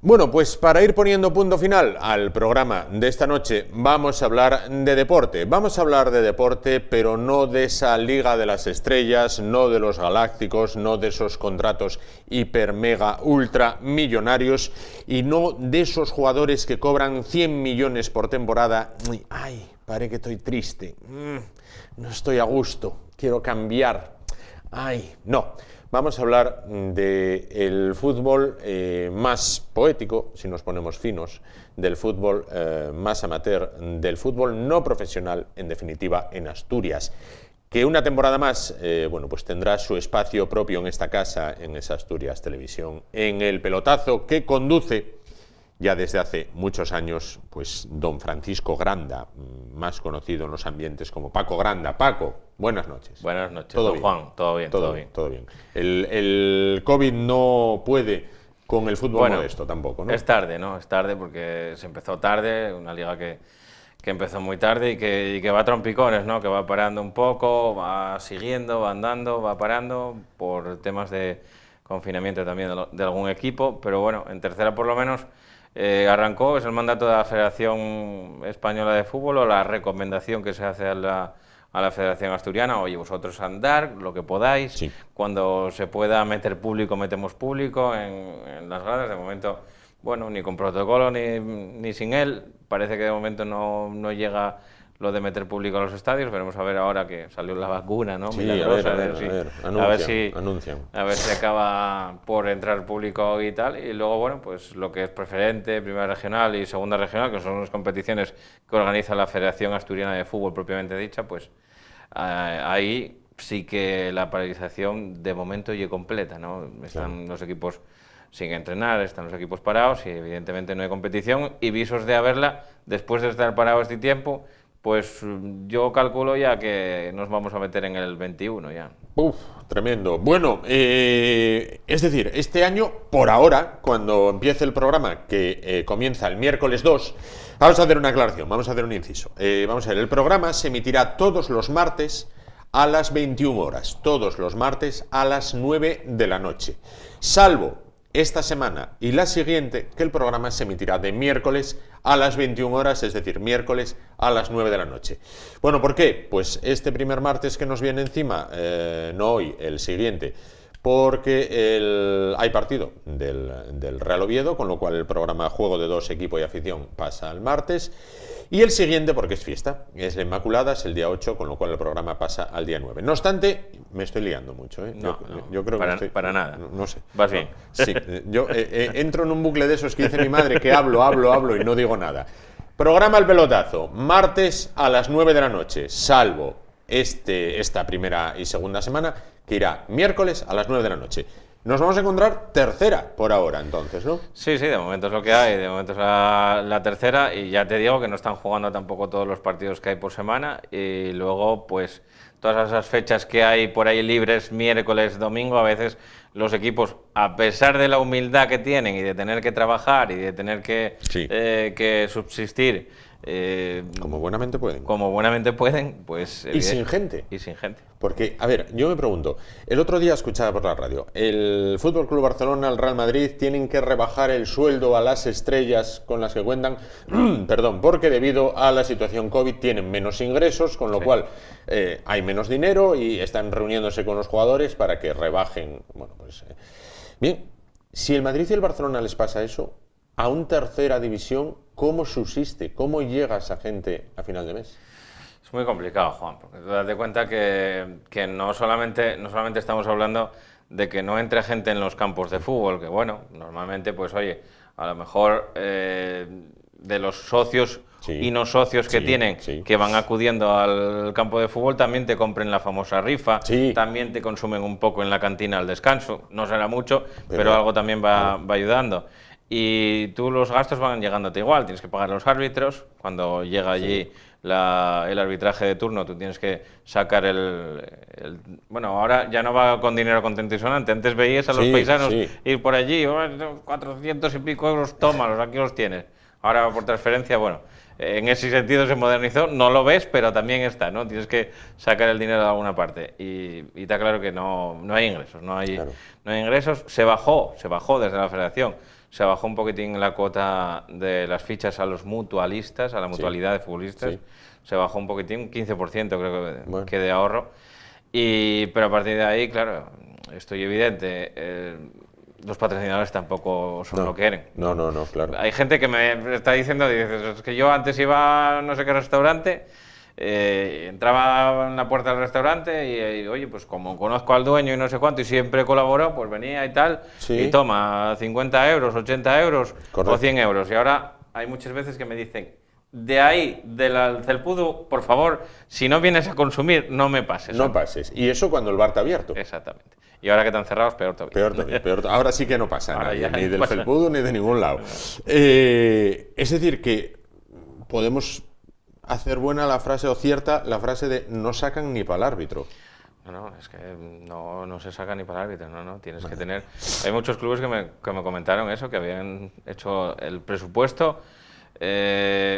Bueno, pues para ir poniendo punto final al programa de esta noche, vamos a hablar de deporte. Vamos a hablar de deporte, pero no de esa Liga de las Estrellas, no de los Galácticos, no de esos contratos hiper, mega, ultra millonarios y no de esos jugadores que cobran 100 millones por temporada. Ay, parece que estoy triste. No estoy a gusto. Quiero cambiar. Ay, no. Vamos a hablar del fútbol más poético, si nos ponemos finos, del fútbol más amateur, del fútbol no profesional, en definitiva, en Asturias, que una temporada más bueno, pues tendrá su espacio propio en esta casa, en esa Asturias Televisión, en el pelotazo que conduce ya desde hace muchos años, pues don Francisco Granda, más conocido en los ambientes como Paco Granda. Paco, buenas noches. Buenas noches, ¿Todo don bien? Juan. Todo bien, todo bien. Todo bien. El COVID no puede con el fútbol modesto tampoco, ¿no? Es tarde, ¿no? Es tarde porque se empezó tarde, una liga que empezó muy tarde y que va a trompicones, ¿no? Que va parando un poco, va siguiendo, va andando, va parando por temas de confinamiento también de algún equipo, pero bueno, en tercera por lo menos arrancó, es el mandato de la Federación Española de Fútbol o la recomendación que se hace a la Federación Asturiana: oye, vosotros andar lo que podáis, Sí. Cuando se pueda meter público, metemos público en las gradas. De momento, bueno, ni con protocolo ni sin él, parece que de momento no llega lo de meter público a los estadios. Veremos a ver ahora que salió la vacuna, ¿no? Sí, Milagrosa, anuncian. a ver si acaba por entrar público y tal. Y luego, bueno, pues lo que es preferente, primera regional y segunda regional, que son las competiciones que organiza la Federación Asturiana de Fútbol propiamente dicha, pues ahí sí que la paralización de momento ya completa, ¿no? Están los equipos sin entrenar, están los equipos parados y evidentemente no hay competición, y visos de haberla, después de estar parado este tiempo, pues yo calculo ya que nos vamos a meter en el 21 ya. Uf, tremendo. Bueno, es decir, este año, por ahora, cuando empiece el programa, que comienza el miércoles 2, vamos a hacer una aclaración, vamos a hacer un inciso. Vamos a ver, el programa se emitirá todos los martes a las 21 horas, todos los martes a las 9 de la noche, salvo esta semana y la siguiente, que el programa se emitirá de miércoles a las 21 horas, es decir, miércoles a las 9 de la noche. Bueno, ¿por qué? Pues este primer martes que nos viene encima, no hoy, el siguiente, porque hay partido del Real Oviedo, con lo cual el programa Juego de Dos, Equipo y Afición pasa al martes. Y el siguiente, porque es fiesta, es la Inmaculada, es el día 8, con lo cual el programa pasa al día 9. No obstante, me estoy liando mucho, ¿eh? Yo creo que para nada. No sé. Vas bien. Sí, yo entro en un bucle de esos que dice mi madre, que hablo y no digo nada. Programa El Pelotazo, martes a las 9 de la noche, salvo esta primera y segunda semana, que irá miércoles a las 9 de la noche. Nos vamos a encontrar tercera por ahora, entonces, ¿no? Sí, de momento es lo que hay, de momento es la tercera, y ya te digo que no están jugando tampoco todos los partidos que hay por semana, y luego pues todas esas fechas que hay por ahí libres, miércoles, domingo, a veces los equipos, a pesar de la humildad que tienen y de tener que trabajar y de tener que subsistir Como buenamente pueden. Como buenamente pueden, pues... Y sin gente. Y sin gente. Porque, a ver, yo me pregunto, el otro día escuchaba por la radio, el Fútbol Club Barcelona, el Real Madrid tienen que rebajar el sueldo a las estrellas con las que cuentan, perdón, porque debido a la situación COVID tienen menos ingresos, con lo cual hay menos dinero y están reuniéndose con los jugadores para que rebajen. Bueno, pues bien, si el Madrid y el Barcelona les pasa eso, a un tercera división, ¿cómo subsiste? ¿Cómo llega esa gente a final de mes? Es muy complicado, Juan, porque tú date cuenta que no solamente estamos hablando de que no entre gente en los campos de fútbol, que bueno, normalmente, pues oye, a lo mejor de los socios y no socios que tienen, que van acudiendo al campo de fútbol, también te compren la famosa rifa, también te consumen un poco en la cantina al descanso, no será mucho, pero algo también va ayudando. Y tú los gastos van llegándote igual, tienes que pagar a los árbitros, cuando llega allí el arbitraje de turno, tú tienes que sacar bueno, ahora ya no va con dinero contento y sonante, antes veías a los paisanos ir por allí, 400 y pico euros, tómalos, aquí los tienes. Ahora por transferencia, bueno, en ese sentido se modernizó, no lo ves, pero también está, ¿no? Tienes que sacar el dinero de alguna parte y está claro que no hay ingresos, no hay ingresos. Se bajó desde la federación. Se bajó un poquitín la cuota de las fichas a los mutualistas, a la mutualidad de futbolistas. Se bajó un poquitín, un 15% creo que de ahorro. Pero a partir de ahí, claro, esto es evidente, los patrocinadores tampoco son lo que quieren. No, claro. Hay gente que me está diciendo, es que yo antes iba a no sé qué restaurante, entraba en la puerta del restaurante y oye, pues como conozco al dueño y no sé cuánto y siempre colaboró, pues venía y tal, y toma 50 euros, 80 euros o 100 euros. Y ahora hay muchas veces que me dicen, de ahí, del Celpudo, por favor, si no vienes a consumir, no me pases. No pases. Y eso cuando el bar está abierto. Exactamente. Y ahora que están cerrados, peor todavía. Peor. Ahora sí que no pasa nada, ni del Celpudo ni de ningún lado. Es decir, que podemos hacer buena la frase, o cierta la frase de no sacan ni para el árbitro. No, es que no se saca ni para el árbitro, no, tienes que tener... Hay muchos clubes que me comentaron eso, que habían hecho el presupuesto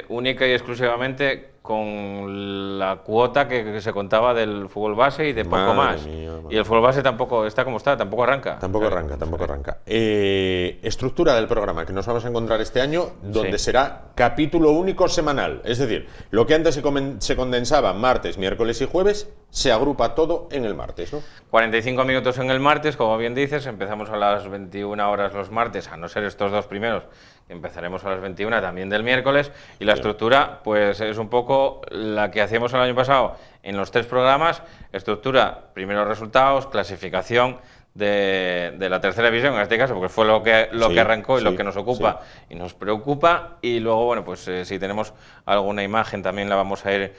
única y exclusivamente con la cuota que se contaba del fútbol base y de poco más. Y el fútbol base tampoco está como está, tampoco arranca. Tampoco arranca. Estructura del programa que nos vamos a encontrar este año, donde será capítulo único semanal. Es decir, lo que antes se condensaba martes, miércoles y jueves, se agrupa todo en el martes, ¿no? 45 minutos en el martes, como bien dices, empezamos a las 21 horas los martes, a no ser estos dos primeros, empezaremos a las 21 también del miércoles, y la estructura pues es un poco la que hacíamos el año pasado en los 3 programas, estructura, primeros resultados, clasificación de la tercera división en este caso, porque fue lo que arrancó y lo que nos ocupa y nos preocupa, y luego, bueno, pues si tenemos alguna imagen también la vamos a ir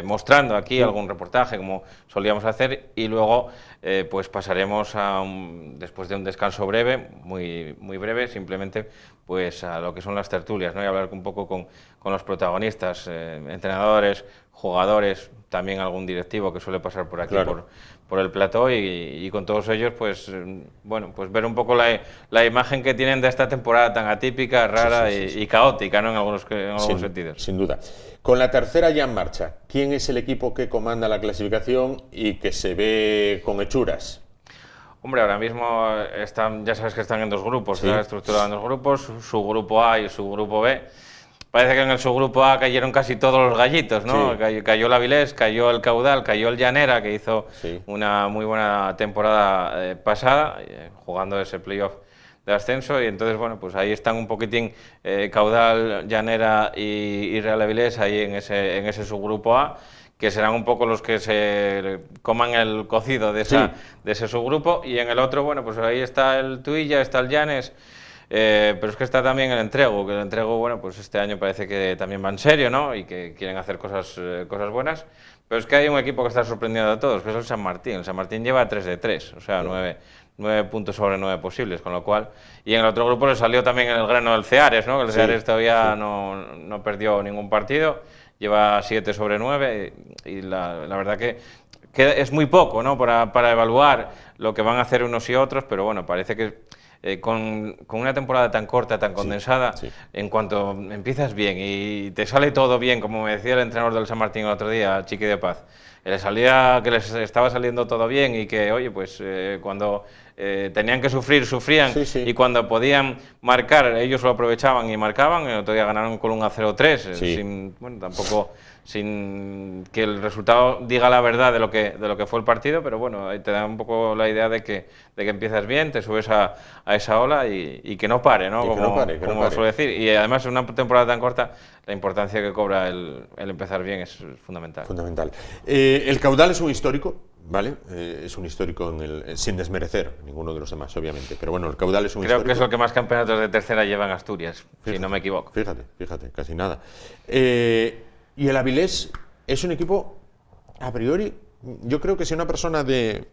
mostrando aquí, algún reportaje como solíamos hacer, y luego pues pasaremos después de un descanso breve, muy breve, simplemente pues a lo que son las tertulias, ¿no? Y hablar un poco con los protagonistas, entrenadores, jugadores, también algún directivo que suele pasar por aquí, por el plató, y con todos ellos, pues bueno, pues ver un poco la imagen que tienen de esta temporada tan atípica, rara y caótica, ¿no? En algunos sentidos. Sin duda. Con la tercera ya en marcha, ¿quién es el equipo que comanda la clasificación y que se ve con hechuras? Hombre, ahora mismo ya sabes que están en 2 grupos, están estructurados en 2 grupos, su grupo A y su grupo B. Parece que en el subgrupo A cayeron casi todos los gallitos, ¿no? Cayó el Avilés, cayó el Caudal, cayó el Llanera, que hizo una muy buena temporada pasada, jugando ese playoff de ascenso, y entonces, bueno, pues ahí están un poquitín Caudal, Llanera y Real Avilés ahí en ese subgrupo A, que serán un poco los que se coman el cocido de ese subgrupo, y en el otro, bueno, pues ahí está el Tuilla, está el Llanes, pero es que está también el Entrego, que el Entrego, bueno, pues este año parece que también va en serio, ¿no? Y que quieren hacer cosas buenas, pero es que hay un equipo que está sorprendiendo a todos, que es el San Martín. El San Martín lleva 3 de 3, o sea, 9 puntos sobre 9 posibles, con lo cual... Y en el otro grupo le salió también el grano del Ceares, ¿no? Que el Ceares todavía no perdió ningún partido, lleva 7 sobre 9, y la verdad que es muy poco, ¿no? Para evaluar lo que van a hacer unos y otros, pero bueno, parece que con una temporada tan corta, tan condensada, sí. en cuanto empiezas bien y te sale todo bien, como me decía el entrenador del San Martín el otro día, Chiqui de Paz, que les estaba saliendo todo bien y que, oye, pues cuando tenían que sufrir, sufrían, Sí, sí. y cuando podían marcar, ellos lo aprovechaban y marcaban. El otro día ganaron con un 0-3, Sí. sin, bueno, tampoco sin que el resultado diga la verdad de lo que fue el partido, pero bueno, ahí te da un poco la idea de que empiezas bien, te subes a esa ola y que no pare, ¿no? Y que no pare, que no como pare. suele decir. Y además, en una temporada tan corta, la importancia que cobra el empezar bien es fundamental. Fundamental. El caudal es un histórico, ¿vale? Es un histórico sin desmerecer ninguno de los demás, obviamente. Pero bueno, el caudal es un Creo histórico. que es lo que más campeonatos de tercera llevan Asturias, Fíjate, si no me equivoco. Fíjate, casi nada. Y el Avilés es un equipo, a priori, yo creo que si una persona de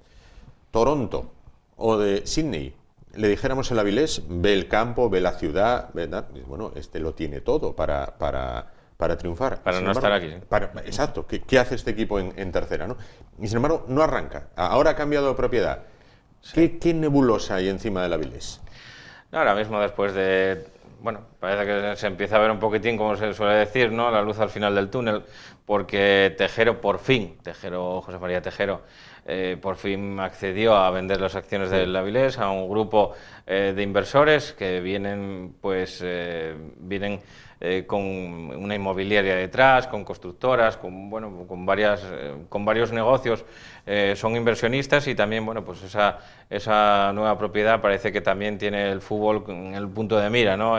Toronto o de Sydney le dijéramos el Avilés, ve el campo, ve la ciudad, ¿verdad? Bueno, este lo tiene todo para triunfar. Para Sin no embargo, estar aquí, ¿sí? Exacto. ¿Qué hace este equipo en tercera, ¿no? Y sin embargo, no arranca. Ahora ha cambiado de propiedad. Sí. ¿Qué nebulosa hay encima del Avilés? No, ahora mismo, después de... Bueno, parece que se empieza a ver un poquitín, como se suele decir, ¿no? La luz al final del túnel, porque Tejero, José María Tejero, por fin accedió a vender las acciones del Avilés a un grupo de inversores que vienen, pues, con una inmobiliaria detrás, con constructoras, con varios negocios, son inversionistas, y también, bueno, pues esa nueva propiedad parece que también tiene el fútbol en el punto de mira, ¿no?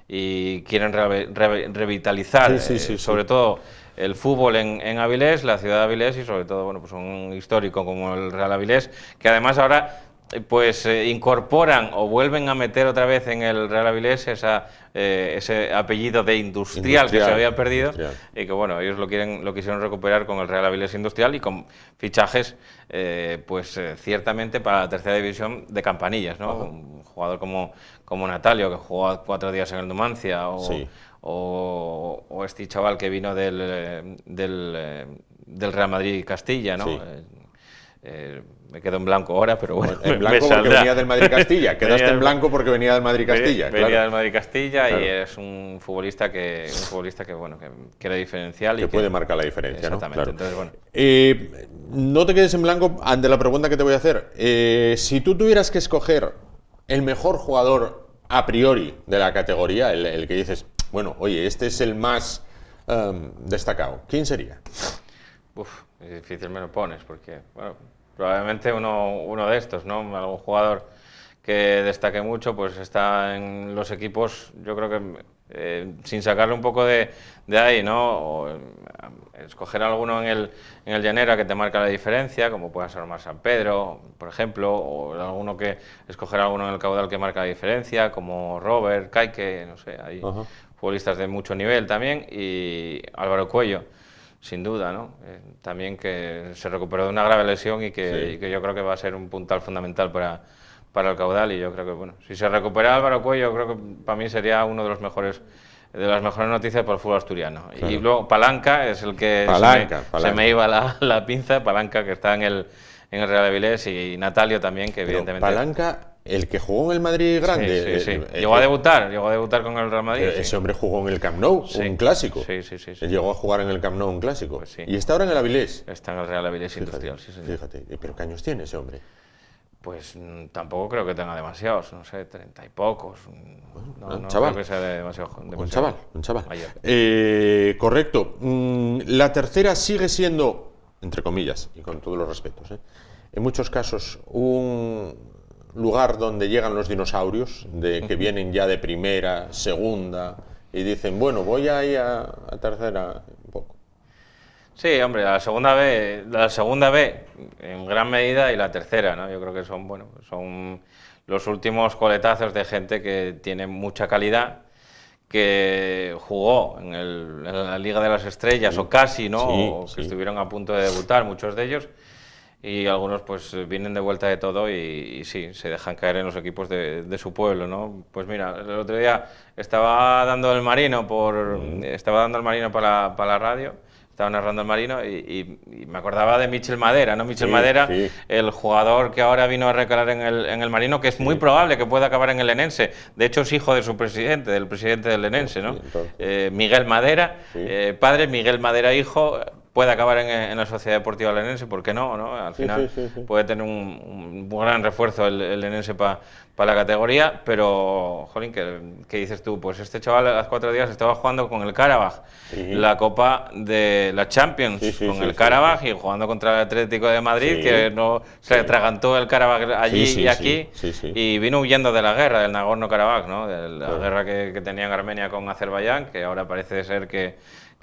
Y quieren revitalizar, sobre todo el fútbol en Avilés, la ciudad de Avilés, y sobre todo, bueno, pues un histórico como el Real Avilés, que además ahora pues incorporan o vuelven a meter otra vez en el Real Avilés ese apellido de industrial que se había perdido, y que bueno, ellos lo quisieron recuperar con el Real Avilés Industrial y con fichajes ciertamente para la tercera división de campanillas, ¿no? Un jugador como Natalio, que jugó 4 días en el Numancia, o este chaval que vino del Real Madrid Castilla, ¿no? Sí. Me quedo en blanco ahora, pero bueno, En blanco porque venía del Madrid-Castilla. Quedaste en blanco porque venía del Madrid-Castilla. Venía del Madrid-Castilla, claro. Y es un futbolista que bueno, que era diferencial. Que puede marcar la diferencia, exactamente, ¿no? Claro. Entonces, bueno. No te quedes en blanco ante la pregunta que te voy a hacer. Si tú tuvieras que escoger el mejor jugador a priori de la categoría, el que dices, bueno, oye, este es el más destacado, ¿quién sería? Es difícil me lo pones, porque, bueno, probablemente uno de estos, ¿no? Algún jugador que destaque mucho, pues está en los equipos, yo creo que sin sacarle un poco de ahí, ¿no? O escoger alguno en el Llanera que te marca la diferencia, como pueda ser Omar San Pedro, por ejemplo, o escoger alguno en el Caudal que marca la diferencia, como Robert, Kaique, no sé, hay futbolistas de mucho nivel también, y Álvaro Cuello, sin duda, ¿no? También que se recuperó de una grave lesión y que yo creo que va a ser un puntal fundamental para el Caudal, y yo creo que, bueno, si se recupera Álvaro Cuello, creo que para mí sería uno de las mejores noticias para el fútbol asturiano. Claro. Y luego Palanca es el que se me iba la pinza, Palanca, que está en el Real Avilés, y Natalio también, que evidentemente... Palanca, el que jugó en el Madrid grande. Sí. Llegó a debutar con el Real Madrid. Ese hombre jugó en el Camp Nou, un clásico. Sí. Llegó a jugar en el Camp Nou, un clásico. Pues sí. Y está ahora en el Avilés. Está en el Real Avilés Industrial, sí, señor. Fíjate, ¿pero qué años tiene ese hombre? Pues tampoco creo que tenga demasiados, no sé, 30 y pocos. No chaval. creo que sea demasiado. Un chaval. Correcto. La tercera sigue siendo, entre comillas, y con todos los respetos, en muchos casos, un lugar donde llegan los dinosaurios, que vienen ya de primera, segunda, y dicen, bueno, voy a ir a tercera un poco. Sí, hombre, la segunda B en gran medida, y la tercera, ¿no? Yo creo que son los últimos coletazos de gente que tiene mucha calidad, que jugó en la Liga de las Estrellas, o casi, ¿no? Que estuvieron a punto de debutar, muchos de ellos, y algunos pues vienen de vuelta de todo y sí, se dejan caer en los equipos de su pueblo, ¿no? Pues mira, el otro día estaba dando el Marino para la radio, estaba narrando el Marino y me acordaba de Michel Madera, ¿no? Michel Sí, Madera, sí. el jugador que ahora vino a recalar en el Marino, que es muy probable que pueda acabar en el Lenense. De hecho, es hijo de su presidente, del presidente del Lenense, ¿no? Sí, entonces. Miguel Madera, Sí. padre, Miguel Madera, hijo, puede acabar en la Sociedad Deportiva Lenense, ¿por qué no? ¿No? Al final sí. puede tener un gran refuerzo el Lenense para la categoría, pero, jolín, ¿qué dices tú? Pues este chaval hace 4 días estaba jugando con el Karabaj, la Copa de la Champions, con el Karabaj y jugando contra el Atlético de Madrid, que no se atragantó el Karabaj allí y aquí, y vino huyendo de la guerra, del Nagorno-Karabaj, ¿no? De la guerra que tenían Armenia con Azerbaiyán, que ahora parece ser que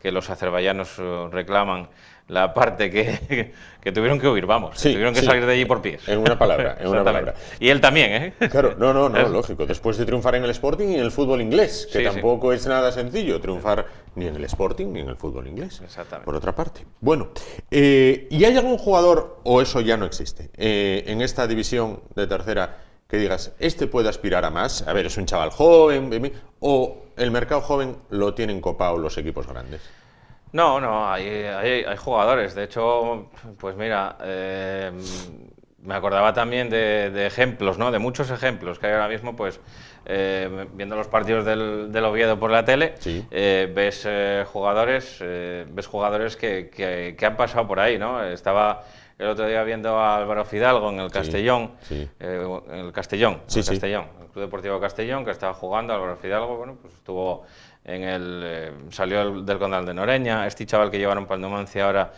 los azerbaiyanos reclaman la parte que tuvieron que huir, vamos, que tuvieron que salir de allí por pies. En una palabra, en una palabra. Y él también, ¿eh? Claro, no, lógico. Después de triunfar en el Sporting y en el fútbol inglés, que tampoco es nada sencillo triunfar ni en el Sporting ni en el fútbol inglés. Exactamente. Por otra parte. Bueno, ¿y hay algún jugador, o eso ya no existe, en esta división de tercera que digas, este puede aspirar a más? A ver, es un chaval joven, o el mercado joven lo tienen copado los equipos grandes. No, hay jugadores. De hecho, pues mira, me acordaba también de ejemplos, ¿no? De muchos ejemplos que hay ahora mismo, pues viendo los partidos del Oviedo por la tele, ves jugadores que han pasado por ahí, ¿no? Estaba el otro día viendo a Álvaro Fidalgo en el Castellón, el Club Deportivo Castellón, que estaba jugando. Álvaro Fidalgo, bueno, pues estuvo salió del Condal de Noreña. Este chaval que llevaron para el Numancia ahora,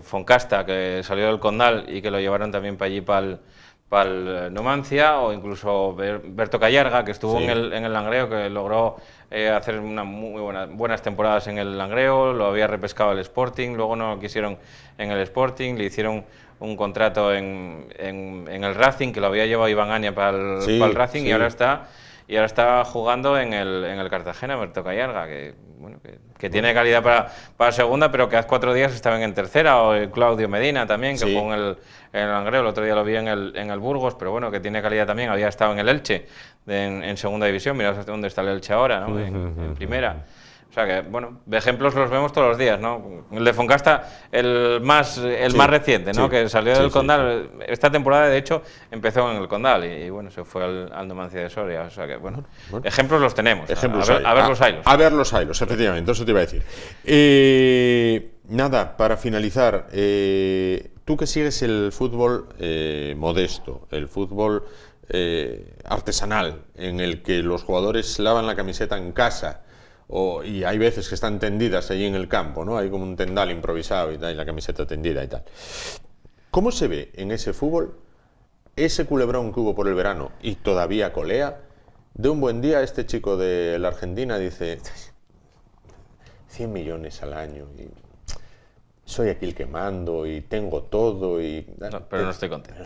Foncasta, que salió del Condal y que lo llevaron también para allí, para el Numancia, o incluso Berto Callarga, que estuvo en el Langreo, que logró hacer unas muy buenas temporadas en el Langreo, lo había repescado el Sporting, luego no lo quisieron en el Sporting, le hicieron un contrato en el Racing, que lo había llevado Iván Ania para el Racing, y ahora está jugando en el Cartagena, Berto Callarga, que tiene calidad para segunda, pero que hace 4 días estaban en tercera, o Claudio Medina también, que jugó en el Langreo, el otro día lo vi en el Burgos, pero bueno, que tiene calidad también, había estado en el Elche, en segunda división, mirad dónde está el Elche ahora, ¿no? en primera. O sea que, bueno, de ejemplos los vemos todos los días, ¿no? El de Foncasta, el más reciente, ¿no? Que salió del Condal. Esta temporada, de hecho, empezó en el Condal y bueno, se fue al Numancia de Soria. O sea que, bueno, ejemplos los tenemos. A ver los hilos. A ver los hilos, efectivamente, eso te iba a decir. Nada, para finalizar, tú que sigues el fútbol modesto, el fútbol artesanal, en el que los jugadores lavan la camiseta en casa, y hay veces que están tendidas allí en el campo, ¿no? Hay como un tendal improvisado y la camiseta tendida y tal. ¿Cómo se ve en ese fútbol ese culebrón que hubo por el verano y todavía colea? De un buen día este chico de la Argentina dice 100 millones al año y soy aquí el que mando y tengo todo pero no estoy contento.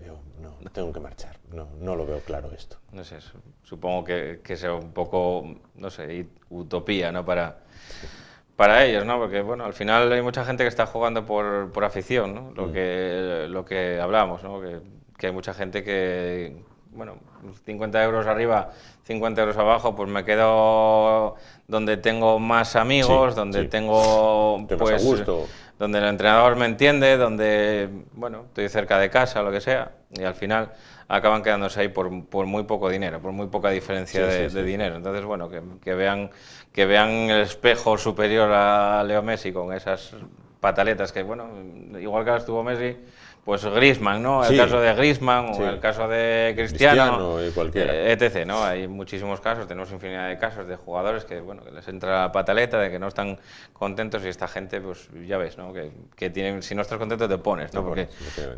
Yo no tengo que marchar, no lo veo claro esto. No sé, supongo que sea un poco, no sé, utopía, ¿no? Para ellos, ¿no? Porque, bueno, al final hay mucha gente que está jugando por afición, ¿no? Lo que hablamos, ¿no? Que hay mucha gente que, bueno, 50 euros arriba, 50 euros abajo, pues me quedo donde tengo más amigos, donde tengo, pues, gusto, donde el entrenador me entiende, donde, bueno, estoy cerca de casa, lo que sea, y al final acaban quedándose ahí por muy poco dinero, por muy poca diferencia de dinero. Entonces, bueno, que vean el espejo superior a Leo Messi con esas pataletas que, bueno, igual que ahora estuvo Messi, pues Griezmann, ¿no? El caso de Griezmann o el caso de Cristiano y cualquiera. etc., ¿no? Hay muchísimos casos, tenemos infinidad de casos de jugadores que, bueno, que les entra la pataleta, de que no están contentos, y esta gente, pues ya ves, ¿no? Que tienen, si no estás contento te pones, ¿no?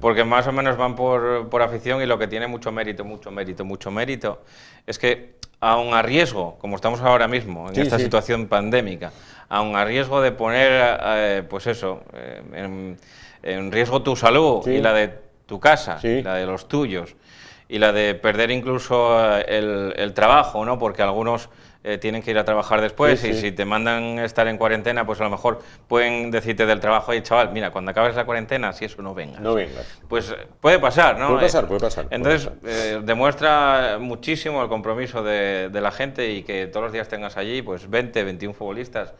Porque más o menos van por afición, y lo que tiene mucho mérito es que, aun a riesgo, como estamos ahora mismo, en esta situación pandémica, aun a riesgo de poner, pues eso, en riesgo tu salud y la de tu casa, la de los tuyos, y la de perder incluso el trabajo, ¿no? Porque algunos tienen que ir a trabajar después, y si te mandan estar en cuarentena, pues a lo mejor pueden decirte del trabajo: oye, chaval, mira, cuando acabes la cuarentena, si eso no vengas. Pues puede pasar, ¿no? Puede pasar. Entonces, demuestra muchísimo el compromiso de la gente, y que todos los días tengas allí, pues 20, 21 futbolistas,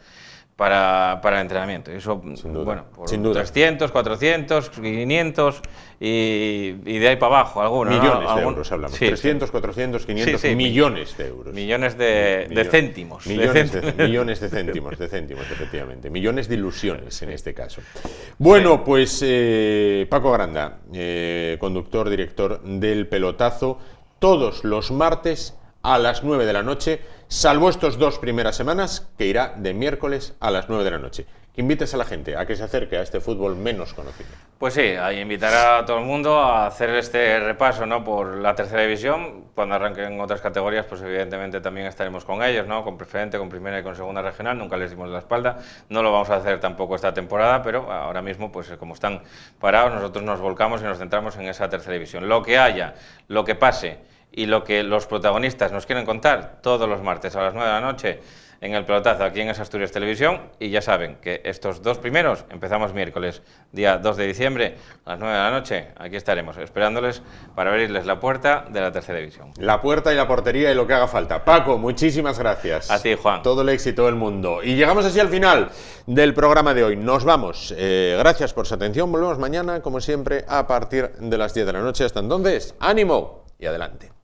para el entrenamiento. Y eso, bueno, por 300, 400, 500 y de ahí para abajo, algunos. Millones de euros hablamos. Sí, 300, 400, 500 millones de euros. Millones de céntimos. Millones de céntimos, efectivamente. Millones de ilusiones en este caso. Bueno, pues Paco Granda, conductor, director del Pelotazo, todos los martes a las 9 de la noche, salvo estos 2 primeras semanas, que irá de miércoles a las 9 de la noche. Que invites a la gente a que se acerque a este fútbol menos conocido. Pues sí, ahí invitar a todo el mundo a hacer este repaso, ¿no?, por la tercera división. Cuando arranquen otras categorías, pues evidentemente también estaremos con ellos, ¿no?, con preferente, con primera y con segunda regional. Nunca les dimos la espalda, no lo vamos a hacer tampoco esta temporada, pero ahora mismo, pues como están parados, nosotros nos volcamos y nos centramos en esa tercera división. Lo que haya, lo que pase y lo que los protagonistas nos quieren contar todos los martes a las 9 de la noche en el Pelotazo, aquí en Asturias Televisión. Y ya saben que estos 2 primeros empezamos miércoles, día 2 de diciembre, a las 9 de la noche. Aquí estaremos esperándoles para abrirles la puerta de la tercera división. La puerta y la portería y lo que haga falta. Paco, muchísimas gracias. A ti, Juan. Todo el éxito del mundo. Y llegamos así al final del programa de hoy. Nos vamos. Gracias por su atención. Volvemos mañana, como siempre, a partir de las 10 de la noche. Hasta entonces, ánimo y adelante.